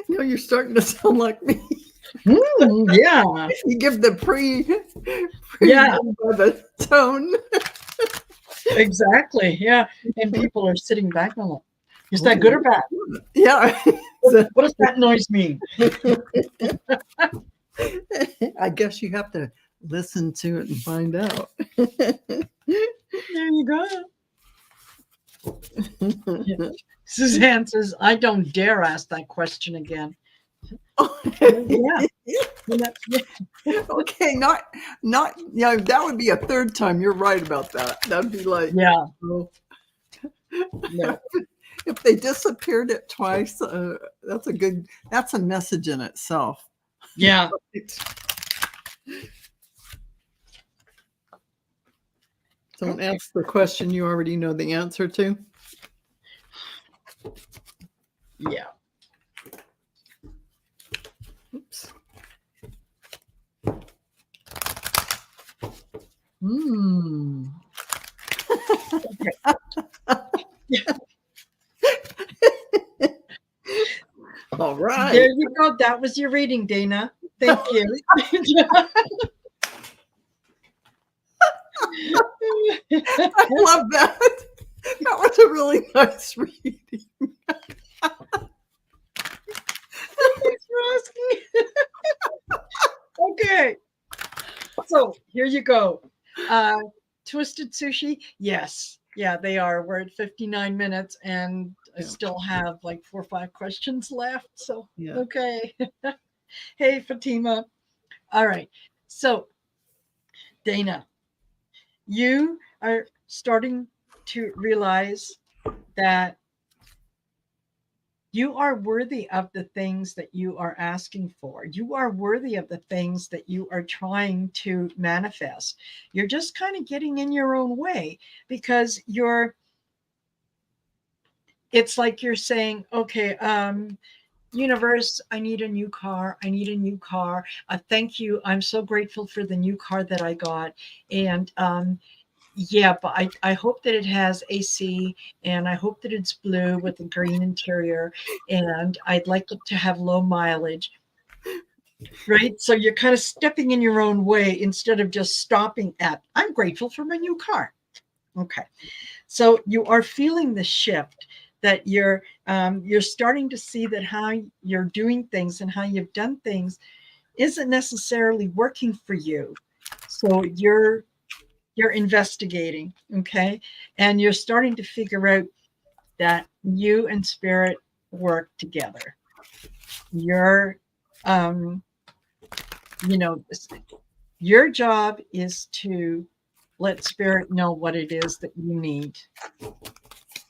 No, you're starting to sound like me. Yeah. You give the pre by the tone. Exactly. Yeah. And people are sitting back on it. Is that good or bad? Yeah. What does that noise mean? I guess you have to listen to it and find out. There you go. Suzanne says, I don't dare ask that question again. Yeah. Okay, not that would be a third time. You're right about that. That'd be like, no. If they disappeared it twice, that's a message in itself. Yeah. Don't ask the question you already know the answer to. Yeah. Oops. All right. There you go. That was your reading, Dana. Thank you. I love that. That was a really nice reading. Thanks for asking. Okay. So here you go. Twisted Sushi. Yes. Yeah, they are. We're at 59 minutes and I still have like 4 or 5 questions left. So, okay. Hey, Fatima. All right. So, Dana, you are starting to realize that you are worthy of the things that you are asking for. You are worthy of the things that you are trying to manifest. You're just kind of getting in your own way because it's like you're saying, okay, universe, I need a new car. I need a new car. Thank you. I'm so grateful for the new car that I got. And yeah, but I hope that it has AC, and I hope that it's blue with a green interior, and I'd like it to have low mileage, right? So you're kind of stepping in your own way instead of just stopping at, I'm grateful for my new car. Okay. So you are feeling the shift that you're starting to see that how you're doing things and how you've done things isn't necessarily working for you. So you're investigating, okay? And you're starting to figure out that you and spirit work together. You're, you know, your job is to let spirit know what it is that you need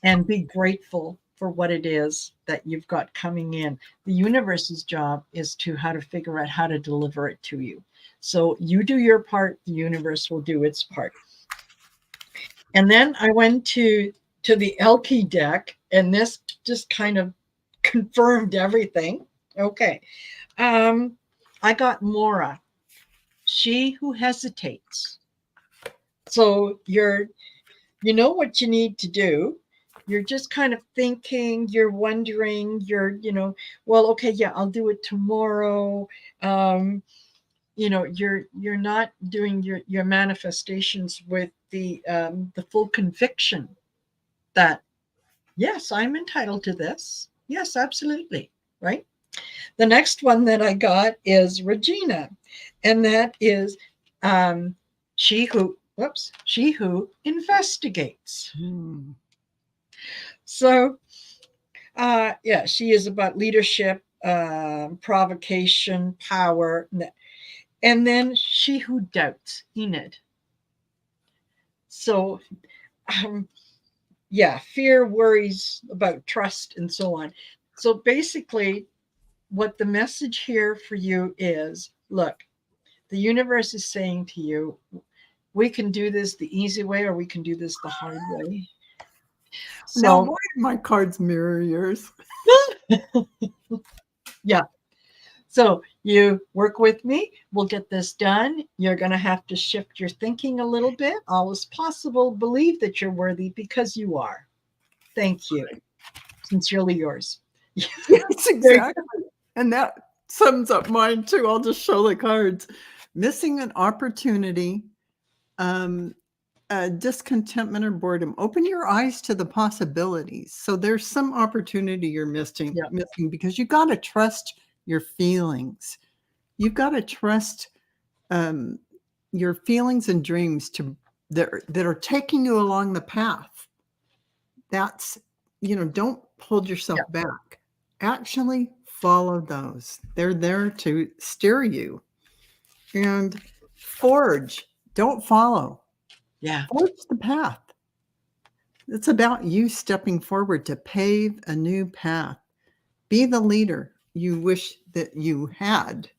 and be grateful for what it is that you've got coming in. The universe's job is to how to figure out how to deliver it to you. So you do your part, the universe will do its part. And then I went to the Elke deck, and this just kind of confirmed everything. Okay. I got Mora, she who hesitates. So you know what you need to do. You're just kind of thinking, you're wondering, well, okay, yeah, I'll do it tomorrow. You're not doing your manifestations with the full conviction that yes, I'm entitled to this. Yes, absolutely. Right. The next one that I got is Regina, and that is she who investigates. So yeah, she is about leadership, provocation, power, and then she who doubts, Enid. So yeah, fear, worries about trust, and so on. So basically, what the message here for you is, look, the universe is saying to you, we can do this the easy way or we can do this the hard way. Now, So why do my cards mirror yours? yeah. So you work with me. We'll get this done. You're going to have to shift your thinking a little bit. All is possible. Believe that you're worthy because you are. Thank you. Sincerely yours. Yes, exactly. And that sums up mine too. I'll just show the cards. Missing an opportunity, discontentment or boredom. Open your eyes to the possibilities. So there's some opportunity you're missing because you got to trust your feelings. You've got to trust your feelings and dreams that are taking you along the path. That's, don't hold yourself back. Actually follow those. They're there to steer you. And forge, don't follow. Yeah. Forge the path. It's about you stepping forward to pave a new path. Be the leader you wish that you had.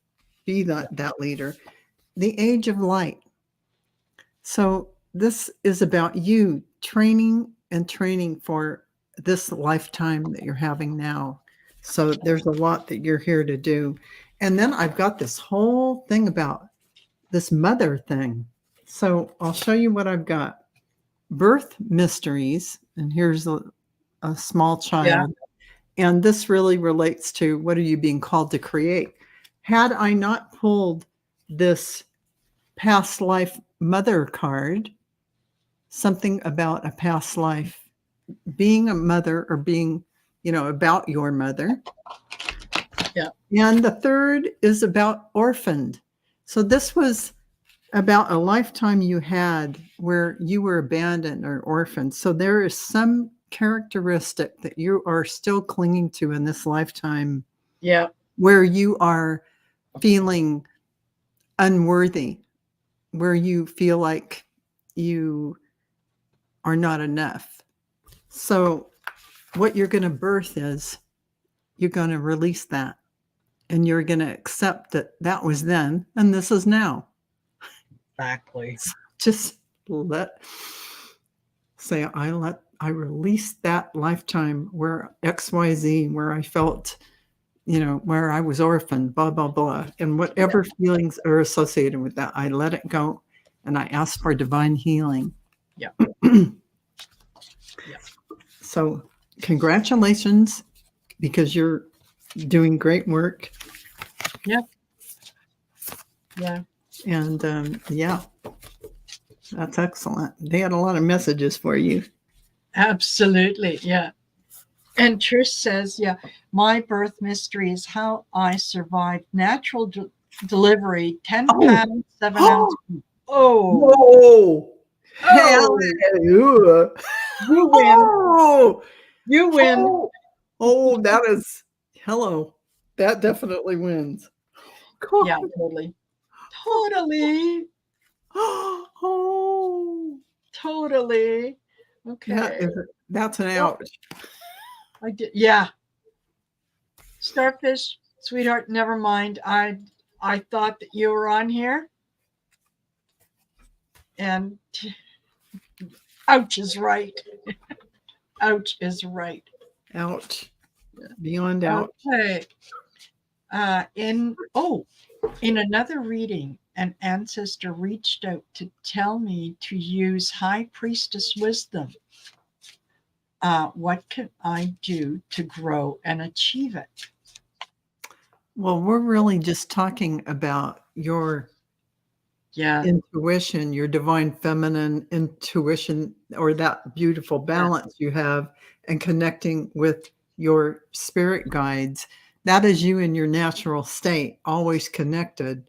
Be that leader. The age of light. So this is about you training for this lifetime that you're having now. So there's a lot that you're here to do. And then I've got this whole thing about this mother thing. So I'll show you what I've got. Birth mysteries. And here's a small child. Yeah. And this really relates to what are you being called to create? Had I not pulled this past life mother card, something about a past life, being a mother or being, about your mother. Yeah. And the third is about orphaned. So this was about a lifetime you had where you were abandoned or orphaned. So there is some characteristic that you are still clinging to in this lifetime. Yeah. Where you are feeling unworthy, where you feel like you are not enough. So what you're going to birth is you're going to release that, and you're going to accept that that was then and this is now. Exactly. Just say, I released that lifetime where XYZ, where I felt, where I was orphaned, blah, blah, blah. And whatever feelings are associated with that, I let it go. And I ask for divine healing. Yeah. So congratulations, because you're doing great work. Yeah. Yeah. And that's excellent. They had a lot of messages for you. Absolutely. Yeah. And Trish says, yeah, my birth mystery is how I survived natural delivery, 10 pounds, 7 ounces. Oh. Whoa. Hallelujah. You win. Oh. You win. Oh, that is, hello. That definitely wins. God. Yeah, totally. Totally. Oh. Totally. Okay. That's an ouch. I did. Yeah. Starfish, sweetheart, never mind. I thought that you were on here. And ouch is right. Ouch is right. Ouch. Beyond ouch. Okay. In another reading, an ancestor reached out to tell me to use High Priestess wisdom. What can I do to grow and achieve it? Well, we're really just talking about your intuition, your divine feminine intuition, or that beautiful balance you have, and connecting with your spirit guides. That is you in your natural state, always connected.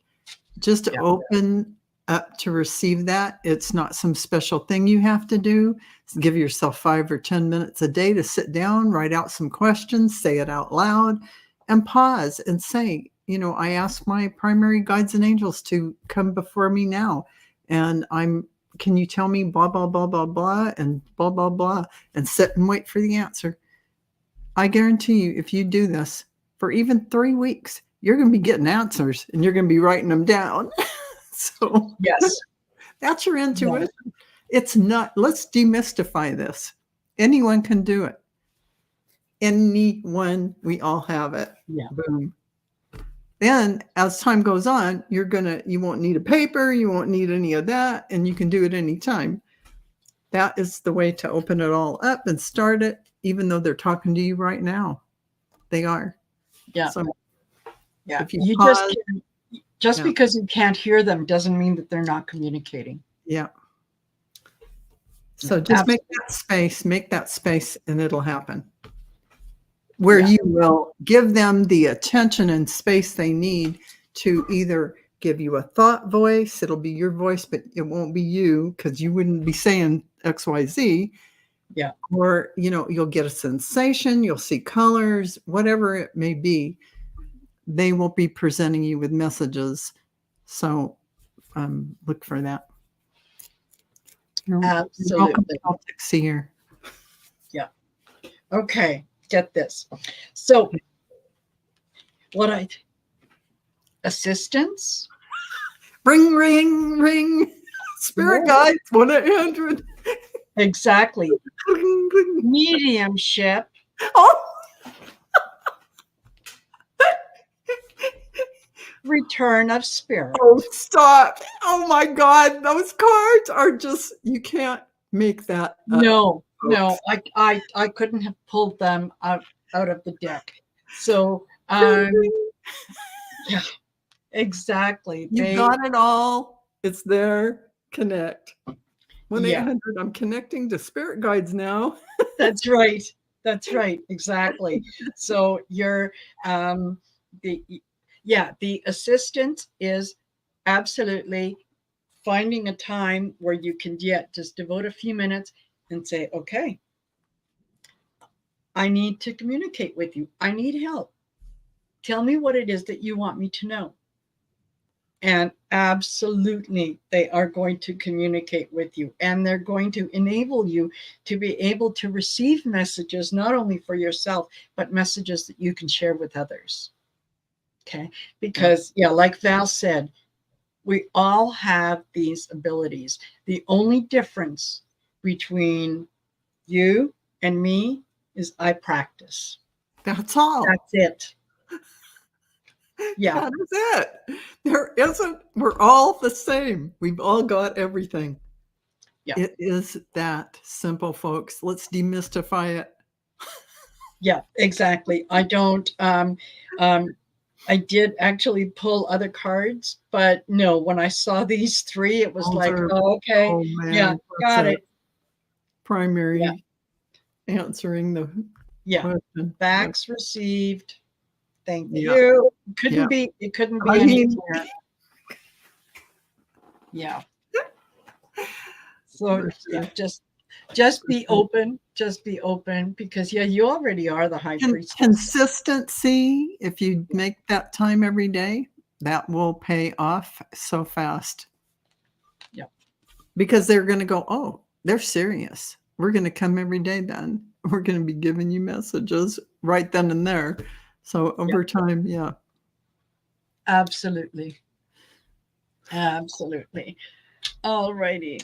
Just open up to receive that. It's not some special thing you have to do. Give yourself 5 or 10 minutes a day to sit down, write out some questions, say it out loud, and pause and say, I ask my primary guides and angels to come before me now. And can you tell me blah, blah, blah, blah, blah, and blah, blah, blah, and sit and wait for the answer. I guarantee you, if you do this for even 3 weeks, you're going to be getting answers and you're going to be writing them down. So yes, that's your intuition. Yeah. It's not, let's demystify this. Anyone can do it. Anyone, we all have it. Yeah. Boom. Then as time goes on, you won't need a paper, you won't need any of that, and you can do it anytime. That is the way to open it all up and start it, even though they're talking to you right now. They are. Yeah. So if you pause, just because you can't hear them doesn't mean that they're not communicating. Yeah. So just make that space, and it'll happen. Where you will give them the attention and space they need to either give you a thought voice. It'll be your voice, but it won't be you, because you wouldn't be saying XYZ. Yeah. Or, you'll get a sensation, you'll see colors, whatever it may be. They will be presenting you with messages. So look for that. Absolutely. Celtic seer. Yeah. Okay. Get this. So assistance? Ring, ring, ring. Spirit guides, 1-800. Exactly. Mediumship. Oh. Return of spirit. Oh, stop. Oh my God. Those cards are just, you can't make that up. No, I couldn't have pulled them out of the deck. So yeah, exactly. You got it all. It's there. Connect. 1-800. I'm connecting to spirit guides now. That's right. That's right. Exactly. So you're the assistance is absolutely finding a time where you can just devote a few minutes and say, okay, I need to communicate with you. I need help. Tell me what it is that you want me to know. And absolutely, they are going to communicate with you, and they're going to enable you to be able to receive messages, not only for yourself, but messages that you can share with others. Okay. Because, yeah, like Val said, we all have these abilities. The only difference between you and me is I practice. That's all. That's it. Yeah. That is it. There isn't, we're all the same. We've all got everything. Yeah. It is that simple, folks. Let's demystify it. Yeah, exactly. I don't, I did actually pull other cards, but no, when I saw these three, it was Those like, are, oh, okay. oh Yeah, man, got that's it. it. Primary Yeah. answering the Yeah. question. Facts received. Thank Yeah. you. Yeah. It couldn't be I any mean, clearer. Yeah. So for yeah, sure. just be open. Just be open, because yeah, you already are the high priestess. Consistency, if you make that time every day, that will pay off so fast. Yeah. Because they're going to go, oh, they're serious. We're going to come every day then. We're going to be giving you messages right then and there. So over time, yeah. Absolutely. Absolutely. All righty.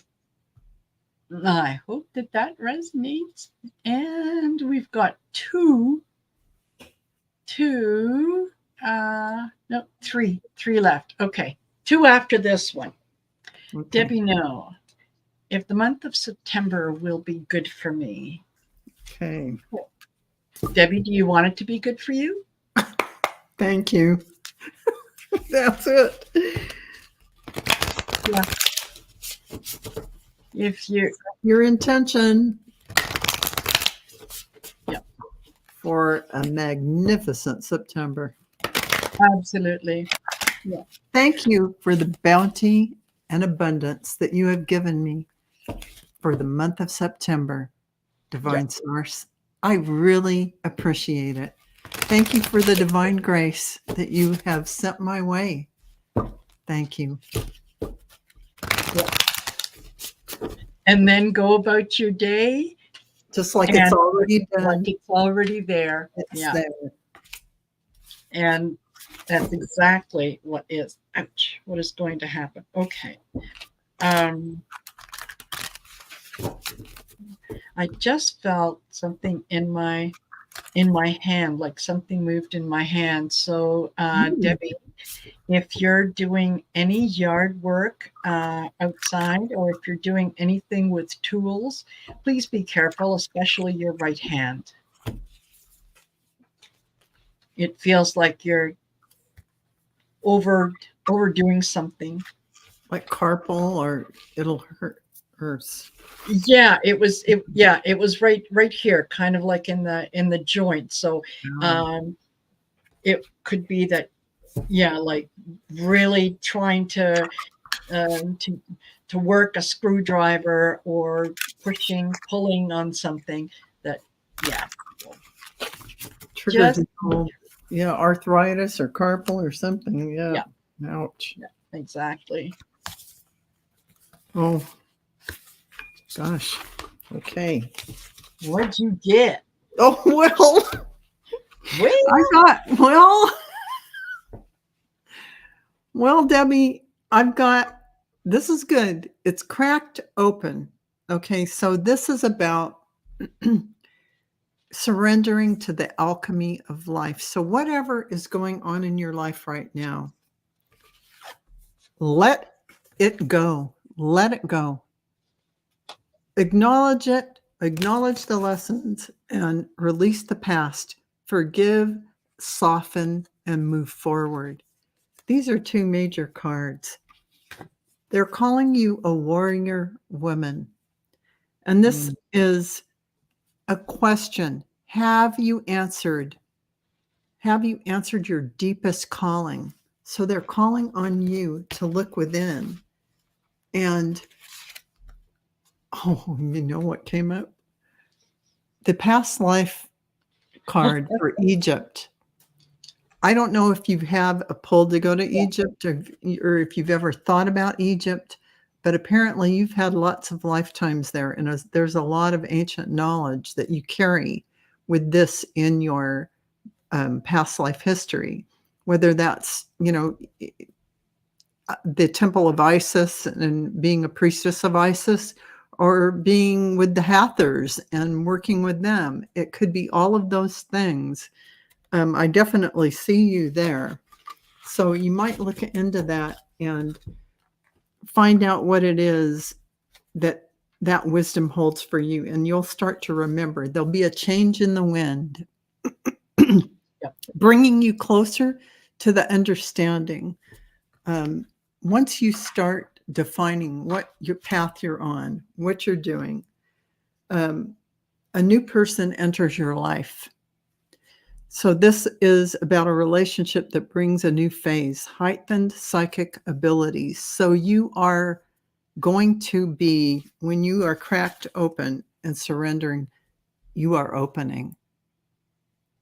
I hope that resonates. And we've got three left. Okay. Two after this one. Okay. Debbie, no. If the month of September will be good for me. Okay. Debbie, do you want it to be good for you? Thank you. That's it. Yeah. If your intention. Yeah. For a magnificent September. Absolutely. Yeah. Thank you for the bounty and abundance that you have given me for the month of September, Divine Source. I really appreciate it. Thank you for the divine grace that you have sent my way. Thank you. Yeah. And then go about your day. Just like it's already done. Like it's already there. It's there. And that's exactly what is going to happen. Okay. I just felt something in my hand, like something moved in my hand. So Debbie, if you're doing any yard work outside, or if you're doing anything with tools, please be careful, especially your right hand. It feels like you're overdoing something. Like carpal, or it'll hurts. Yeah, it was right here, kind of like in the joint. So it could be that, yeah, like really trying to work a screwdriver, or pulling on something that, yeah. Triggered, yeah, arthritis or carpal or something. Yeah. Ouch. Yeah, exactly. Oh, gosh. Okay. What'd you get? Oh, well, Debbie, I've got, this is good. It's cracked open. Okay. So this is about surrendering to the alchemy of life. So whatever is going on in your life right now, let it go. Let it go. Acknowledge it. Acknowledge the lessons and release the past. Forgive, soften, and move forward. These are two major cards. They're calling you a warrior woman. And this is a question. Have you answered? Have you answered your deepest calling? So they're calling on you to look within. And, oh, you know what came up? The past life card for Egypt. I don't know if you have a pull to go to Egypt or if you've ever thought about Egypt, but apparently you've had lots of lifetimes there, and there's a lot of ancient knowledge that you carry with this in your past life history, whether that's, the temple of Isis and being a priestess of Isis, or being with the Hathors and working with them. It could be all of those things. I definitely see you there. So you might look into that and find out what it is that wisdom holds for you, and you'll start to remember. There'll be a change in the wind, bringing you closer to the understanding. Once you start defining what your path you're on, what you're doing, a new person enters your life. So this is about a relationship that brings a new phase, heightened psychic abilities. So you are going to be, when you are cracked open and surrendering, you are opening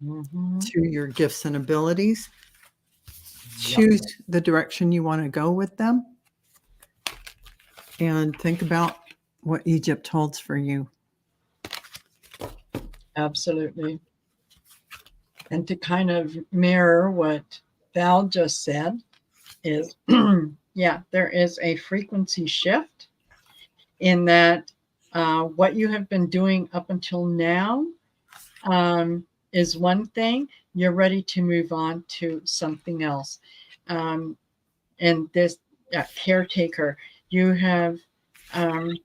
to your gifts and abilities. Choose the direction you want to go with them, and think about what Egypt holds for you. Absolutely. And to kind of mirror what Val just said is, yeah, there is a frequency shift in that what you have been doing up until now is one thing. You're ready to move on to something else. And this caretaker, you have been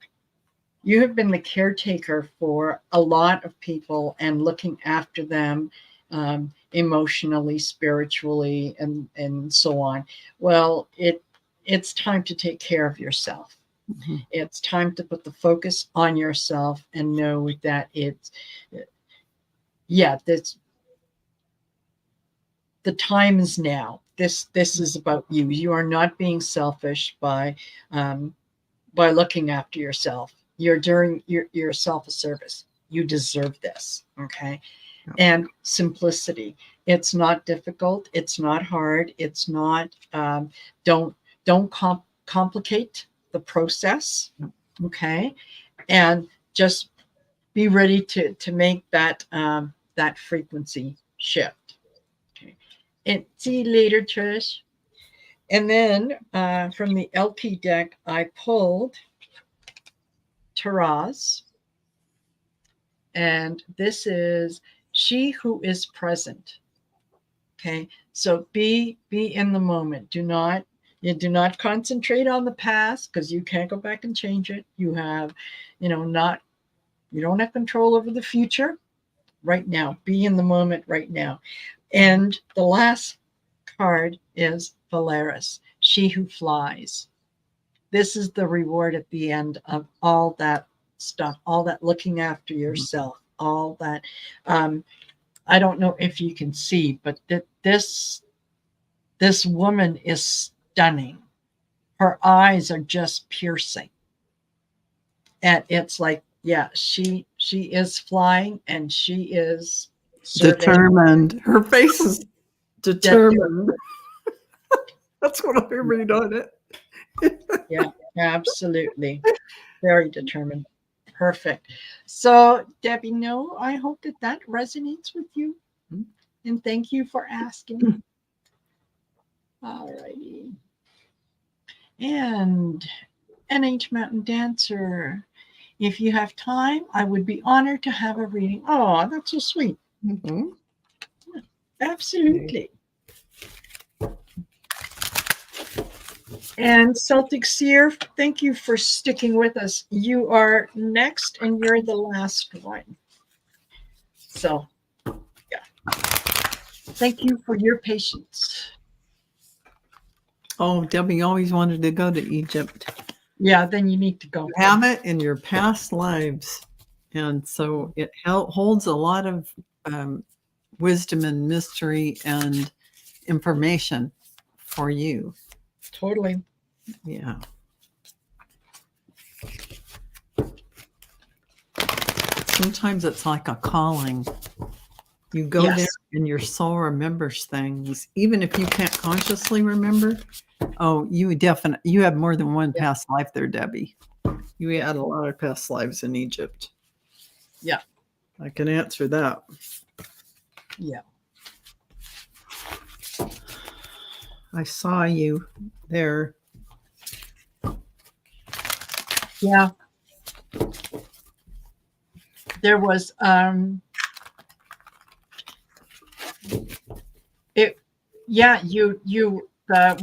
the caretaker for a lot of people and looking after them emotionally, spiritually, and so on. Well, it's time to take care of yourself. Mm-hmm. It's time to put the focus on yourself and know that the time is now. This is about you. You are not being selfish by looking after yourself. You're doing yourself a service. You deserve this. Okay. And simplicity. It's not difficult. It's not hard. It's not, don't complicate the process. Okay. And just be ready to make that frequency shift. Okay. And see you later, Trish. And then from the LP deck, I pulled Taraz. And this is she who is present. Okay. So be in the moment. Do not concentrate on the past, because you can't go back and change it. You have, you don't have control over the future right now. Be in the moment right now. And the last card is Valeris, she who flies. This is the reward at the end of all that stuff, all that looking after yourself, all that. I don't know if you can see, but this woman is stunning. Her eyes are just piercing. And it's like, yeah, she is flying, and she is determined. Her face is determined. That's what I read on it. Yeah, absolutely. Very determined. Perfect. So, Debbie, no, I hope that resonates with you. And thank you for asking. All righty. And NH Mountain Dancer, if you have time, I would be honored to have a reading. Oh, that's so sweet. Mm-hmm. Yeah, absolutely. And Celtic Seer, thank you for sticking with us. You are next, and you're the last one. So, yeah. Thank you for your patience. Oh, Debbie always wanted to go to Egypt. Yeah, then you need to go. You have it in your past lives. And so it holds a lot of wisdom and mystery and information for you. Totally. Yeah. Sometimes it's like a calling. You go there and your soul remembers things, even if you can't consciously remember. Oh, you have more than one past life there, Debbie. You had a lot of past lives in Egypt. Yeah. I can answer that. Yeah. I saw you there. Yeah. There was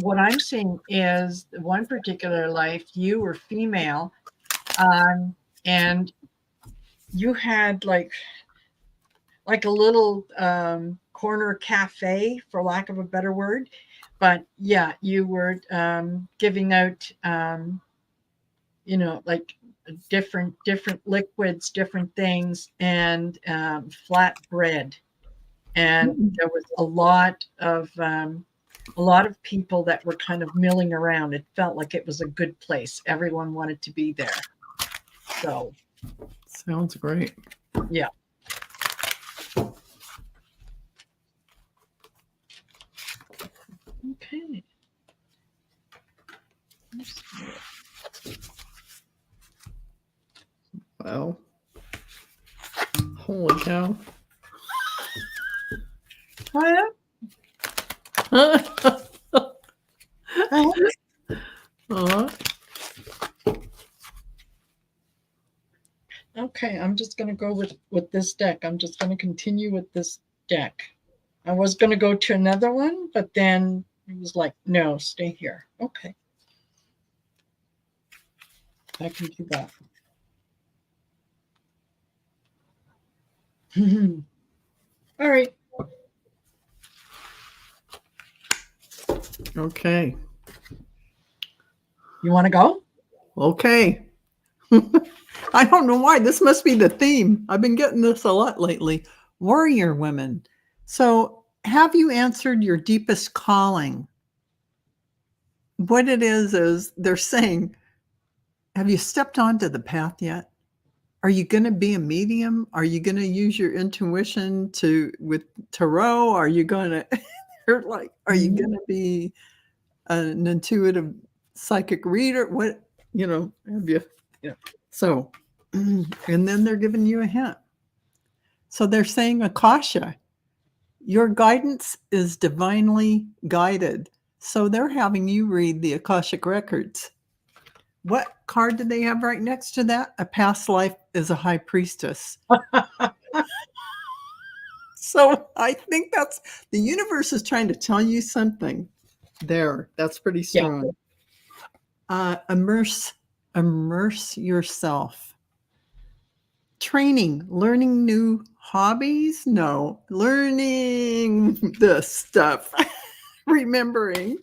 what I'm seeing is one particular life, you were female, and you had like a little corner cafe, for lack of a better word. But yeah, you were giving out like different liquids, different things, and flat bread. And there was a lot of people that were kind of milling around. It felt like it was a good place. Everyone wanted to be there. So sounds great. Yeah. Okay. Wow. Holy cow. Okay, I'm just going to go with this deck. I'm just going to continue with this deck. I was going to go to another one, but then it was like, no, stay here. Okay. I can do that. All right. Okay. You want to go? Okay. I don't know why. This must be the theme. I've been getting this a lot lately. Warrior women. So, have you answered your deepest calling? What it is they're saying, have you stepped onto the path yet? Are you going to be a medium? Are you going to use your intuition with tarot? Are you going to, are you going to be an intuitive psychic reader? What, have you? Yeah. So, and then they're giving you a hint. So they're saying, Akasha, your guidance is divinely guided. So they're having you read the Akashic records. What card do they have right next to that? A past life as a high priestess. So I think that's the universe is trying to tell you something there. That's pretty strong. Yeah. Immerse yourself. Training, learning new hobbies? No, learning this stuff. Remembering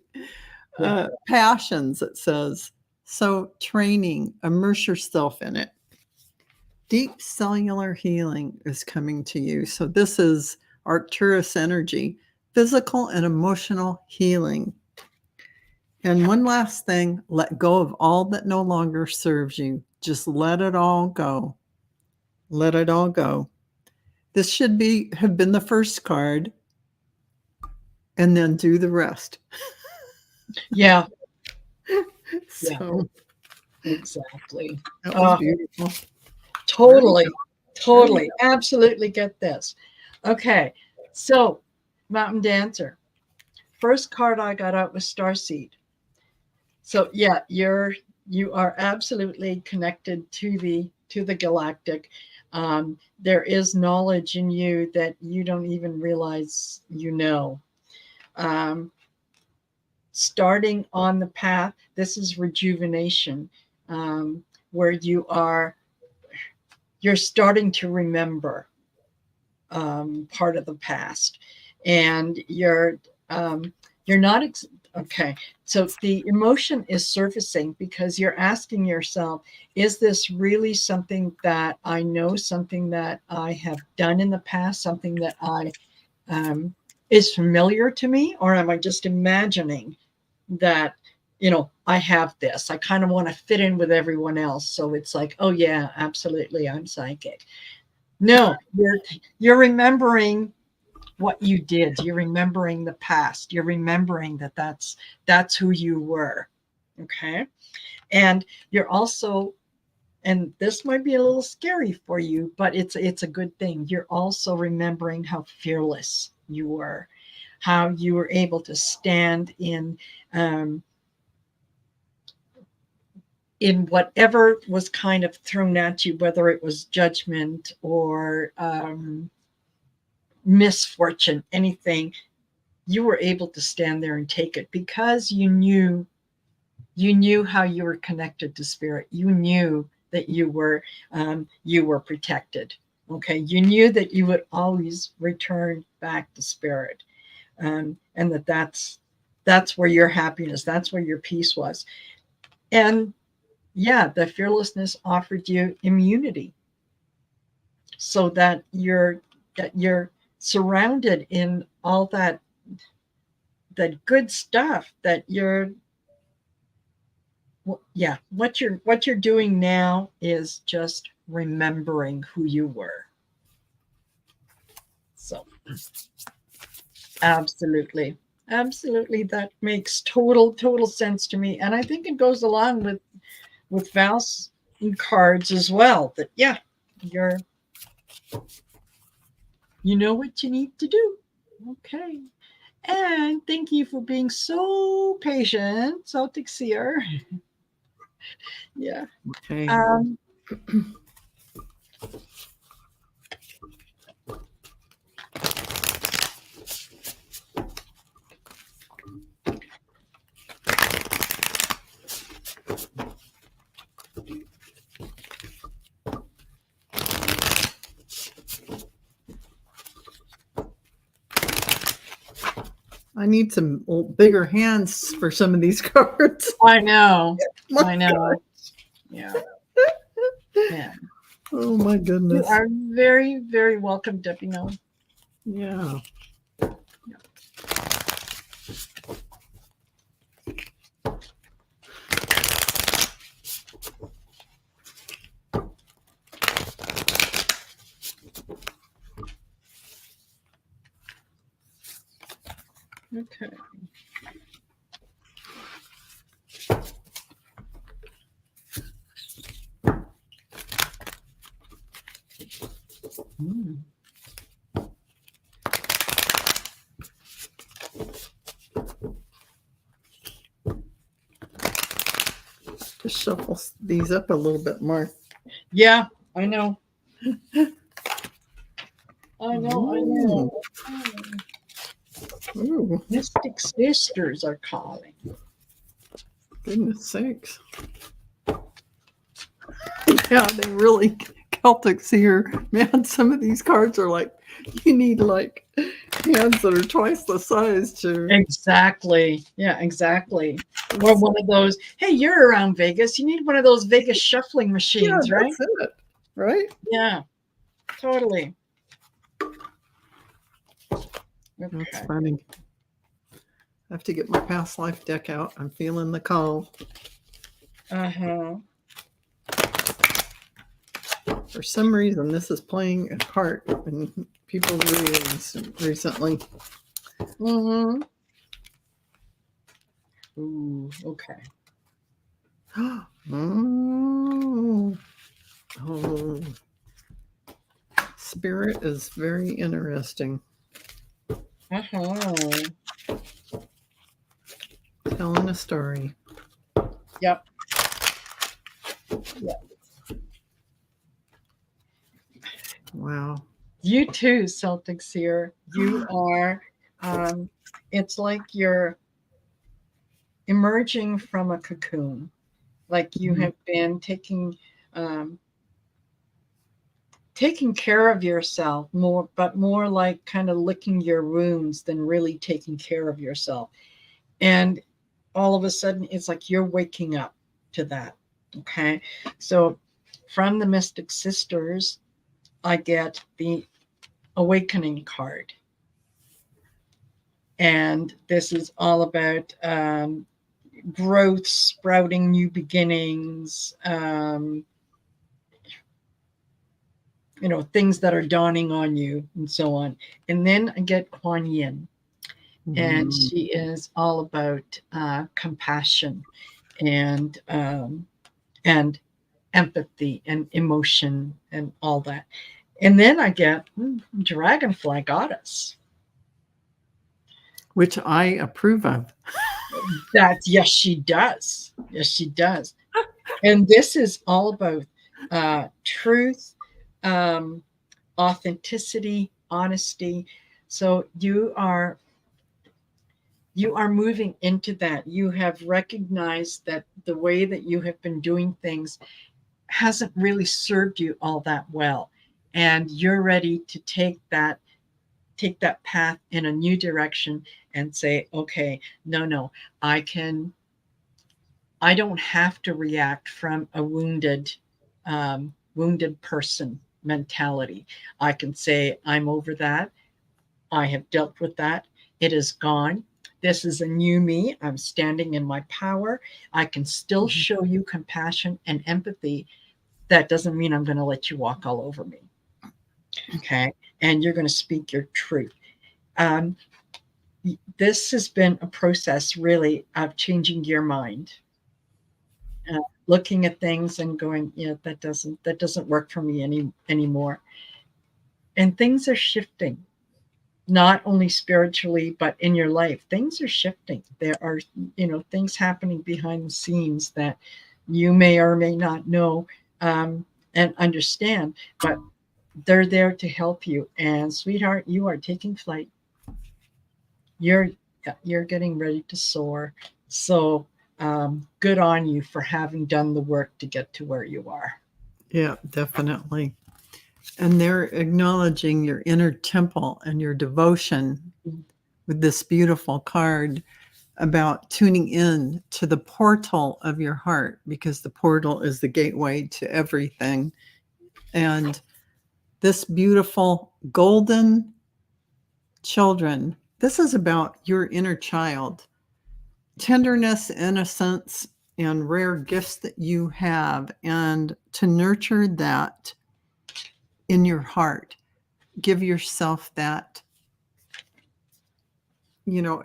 passions, it says. So training, immerse yourself in it. Deep cellular healing is coming to you. So this is Arcturus energy, physical and emotional healing. And one last thing, let go of all that no longer serves you. Just let it all go. Let it all go. This should have been the first card, and then do the rest. Yeah. So exactly. That was beautiful. Totally. Absolutely get this. Okay. So, Mountain Dancer. First card I got out was Starseed. So yeah, you are absolutely connected to the galactic. There is knowledge in you that you don't even realize you know. Starting on the path, this is rejuvenation, where you're starting to remember part of the past, and you're not okay. So the emotion is surfacing because you're asking yourself, is this really something that I know, something that I have done in the past, something that I is familiar to me, or am I just imagining that I have this? I kind of want to fit in with everyone else, so it's like, oh yeah, absolutely, I'm psychic. No, you're remembering what you did. You're remembering the past. You're remembering that that's who you were. Okay. And you're also, and this might be a little scary for you, but it's a good thing. You're also remembering how fearless you were, how you were able to stand in whatever was kind of thrown at you, whether it was judgment or misfortune, anything. You were able to stand there and take it because you knew how you were connected to spirit. You knew that you were protected. Okay, you knew that you would always return back to spirit, and that's where your happiness, that's where your peace was. And yeah, the fearlessness offered you immunity, so that you're surrounded in all that good stuff that you're. Yeah, what you're doing now is just remembering who you were. So absolutely, that makes total sense to me, and I think it goes along with Val's cards as well. That yeah, you know what you need to do. Okay. And thank you for being so patient, Celtic Seer. Yeah. Okay. I need some bigger hands for some of these cards. I know. I know. Yeah. Yeah. Oh my goodness. You are very, very welcome, Depuno. Yeah. Okay. Mm. Just shuffle these up a little bit more. Yeah, I know. I know. Ooh. Mystic Sisters are calling. Goodness sakes. Yeah, they really Celtic Seer. Man, some of these cards are like, you need like hands that are twice the size to. Exactly. Yeah, exactly. Or one of those, hey, you're around Vegas. You need one of those Vegas shuffling machines, Yeah, right? that's it. Right? Yeah, totally. That's Okay. funny. I have to get my past life deck out. I'm feeling the call. Uh-huh. For some reason, this is playing a part in people's readings recently. Mm-hmm. Ooh, okay. Oh. Spirit is very interesting. Uh-huh. Telling a story. Yep. Yep. Wow. You too, Celtic Seer. You are, it's like you're emerging from a cocoon. Like you have been taking care of yourself more, but more like kind of licking your wounds than really taking care of yourself. And all of a sudden, it's like you're waking up to that. Okay. So from the Mystic Sisters, I get the Awakening card. And this is all about growth, sprouting, new beginnings, things that are dawning on you and so on. And then I get Kuan Yin, and she is all about compassion and empathy and emotion and all that. And then I get Dragonfly Goddess. Which I approve of. Yes, she does. Yes, she does. And this is all about truth, authenticity, honesty. So you are moving into that. You have recognized that the way that you have been doing things hasn't really served you all that well, and you're ready to take that path in a new direction and say, okay, no, I don't have to react from a wounded person mentality. I can say, I'm over that. I have dealt with that. It is gone. This is a new me. I'm standing in my power. I can still show you compassion and empathy. That doesn't mean I'm going to let you walk all over me. Okay. And you're going to speak your truth. This has been a process really of changing your mind, looking at things and going, that doesn't work for me anymore. And things are shifting, not only spiritually, but in your life. Things are shifting. There are, things happening behind the scenes that you may or may not know and understand, but they're there to help you. And sweetheart, you are taking flight. You're getting ready to soar. So good on you for having done the work to get to where you are. Yeah, definitely. And they're acknowledging your inner temple and your devotion with this beautiful card about tuning in to the portal of your heart, because the portal is the gateway to everything. And this beautiful golden children, this is about your inner child, tenderness, innocence, and rare gifts that you have, and to nurture that in your heart. Give yourself that,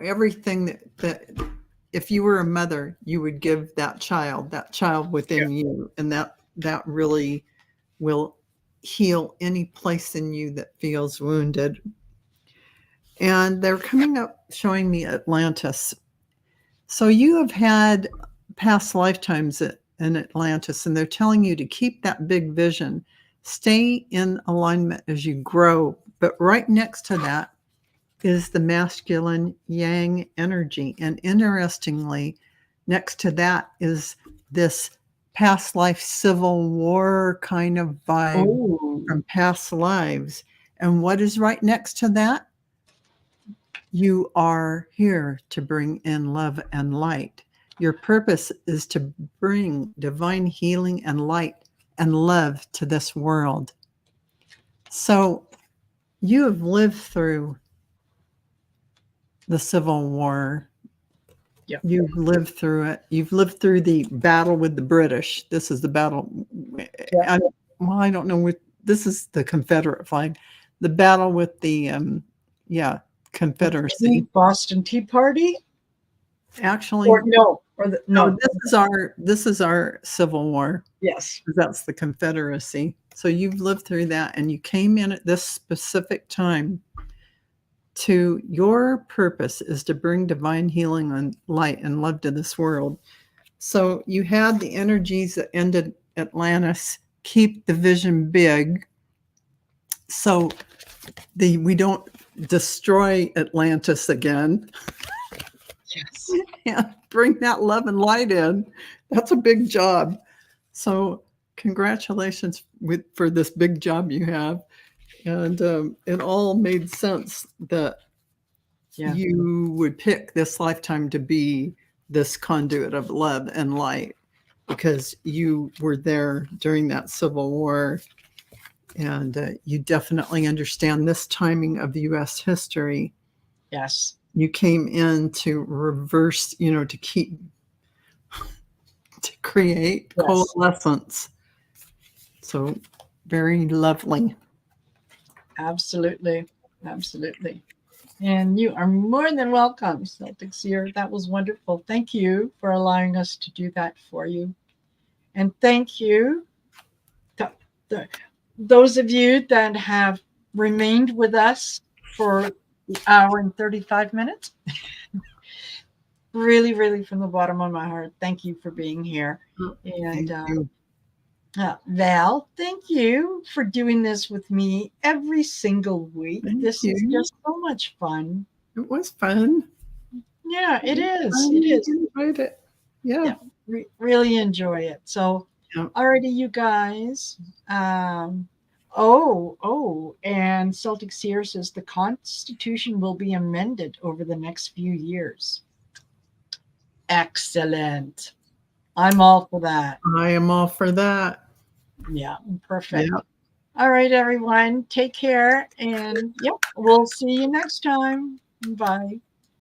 everything that if you were a mother, you would give that child within you, and that really will heal any place in you that feels wounded. And they're coming up showing me Atlantis. So you have had past lifetimes in Atlantis, and they're telling you to keep that big vision, stay in alignment as you grow. But right next to that is the masculine yang energy. And interestingly, next to that is this past life civil war kind of vibe from past lives. And what is right next to that? You are here to bring in love and light. Your purpose is to bring divine healing and light and love to this world. So you have lived through the Civil War. Yeah. You've lived through it. You've lived through the battle with the British. This is the battle. Yeah. I don't know what this is. The Confederate flag. The battle with the Confederacy. Boston Tea Party. Actually, no. This is our Civil War. Yes, that's the Confederacy. So you've lived through that, and you came in at this specific time. To your purpose is to bring divine healing and light and love to this world. So you had the energies that ended Atlantis. Keep the vision big, so we don't destroy Atlantis again. Yes. Yeah, bring that love and light in. That's a big job. So congratulations for this big job you have. And it all made sense that you would pick this lifetime to be this conduit of love and light, because you were there during that Civil War. And you definitely understand this timing of the U.S. history. Yes. You came in to reverse, to create coalescence. So very lovely. Absolutely. Absolutely. And you are more than welcome, Celtic Seer. That was wonderful. Thank you for allowing us to do that for you. And thank you to those of you that have remained with us for the hour and 35 minutes. Really, really, from the bottom of my heart, thank you for being here. And Thank you. Val, thank you for doing this with me every single week. Thank This is you. just so much fun. It was fun. Yeah, it It was is. fun. It I is. enjoyed it. Yeah. Yeah, really enjoy it. So, Yeah. alrighty, you guys. And Celtic Seer says the Constitution will be amended over the next few years. Excellent. I'm all for that. I am all for that. Yeah, perfect. Yeah. All right, everyone. Take care. And yep, we'll see you next time. Bye.